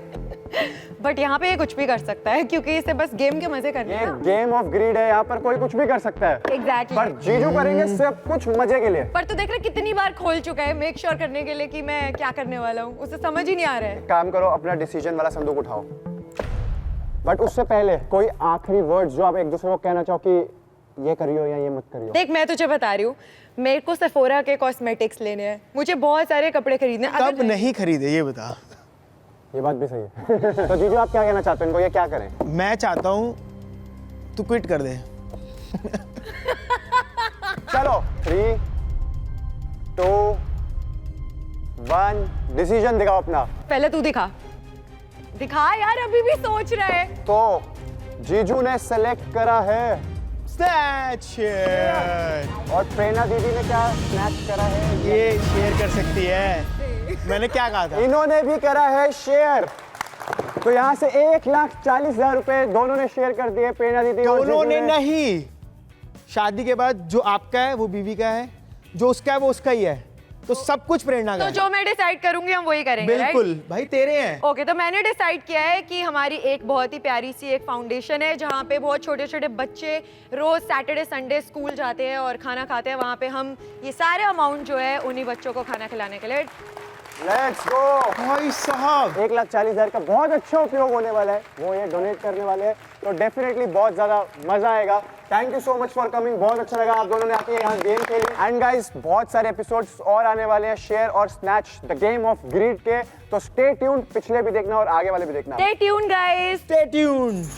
बट यहाँ पे ये कुछ भी कर सकता है क्योंकि इसे बस गेम के मजे करने हैं। गेम ऑफ ग्रीड है, यहाँ पर कोई कुछ भी कर सकता है। एग्जैक्टली। पर जीजू करेंगे सिर्फ कुछ मजे के लिए। पर तू देख रहा कितनी बार खोल चुका है मेक श्योर करने के लिए कि मैं क्या करने वाला हूँ, उसे समझ ही नहीं आ रहा है। काम करो, अपना डिसीजन वाला संदूक उठाओ। बट उससे पहले कोई आखिरी वर्ड जो आप एक दूसरे को कहना चाहो कि ये करियो या ये मत करियो। देख, मैं तुझे बता रही हूँ, मेरे को सेफोरा के कॉस्मेटिक्स लेने हैं, मुझे बहुत सारे कपड़े खरीदने हैं। कब नहीं खरीदे ये बता। ये बात भी सही है। तो जीजू आप क्या कहना चाहते हो इनको, ये क्या करें? मैं चाहता हूँ तू क्विट कर दे। चलो 3, 2, 1 डिसीजन दिखाओ अपना। पहले तू दिखा यार, अभी भी सोच रहा है। तो जीजू ने सेलेक्ट करा है स्नैच, और प्रेरणा दीदी ने क्या स्नैच करा है? ये शेयर कर सकती है। मैंने क्या कहा था? इन्होंने भी करा है शेयर। तो यहाँ से 1,40,000 रुपए दोनों ने शेयर कर दिए, प्रेरणा दीदी और दोनों जीजू ने नहीं। शादी के बाद जो आपका है वो बीवी का है, जो उसका है वो उसका ही है, तो सब कुछ प्रेरणा का तो है। जो मैं डिसाइड करूंगी हम वही करेंगे। बिल्कुल भाई, तेरे हैं। ओके, तो मैंने डिसाइड किया है कि हमारी एक बहुत ही प्यारी सी एक फाउंडेशन है जहाँ पे बहुत छोटे छोटे बच्चे रोज सैटरडे संडे स्कूल जाते हैं और खाना खाते हैं। वहाँ पे हम ये सारे अमाउंट जो है उन्हीं बच्चों को खाना खिलाने के लिए। लेट्स गो भाई साहब। 1,40,000 का बहुत अच्छा उपयोग होने वाला है, वो ये डोनेट करने वाले हैं, तो डेफिनेटली बहुत ज्यादा मजा आएगा। Thank you so much for coming, बहुत अच्छा लगा आप दोनों ने आके यहाँ गेम खेली। एंड गाइस, बहुत सारे एपिसोड्स और आने वाले हैं शेयर और snatch the game of greed के, तो स्टे ट्यून्ड। पिछले भी देखना और आगे वाले भी देखना। Stay tuned guys, stay tuned.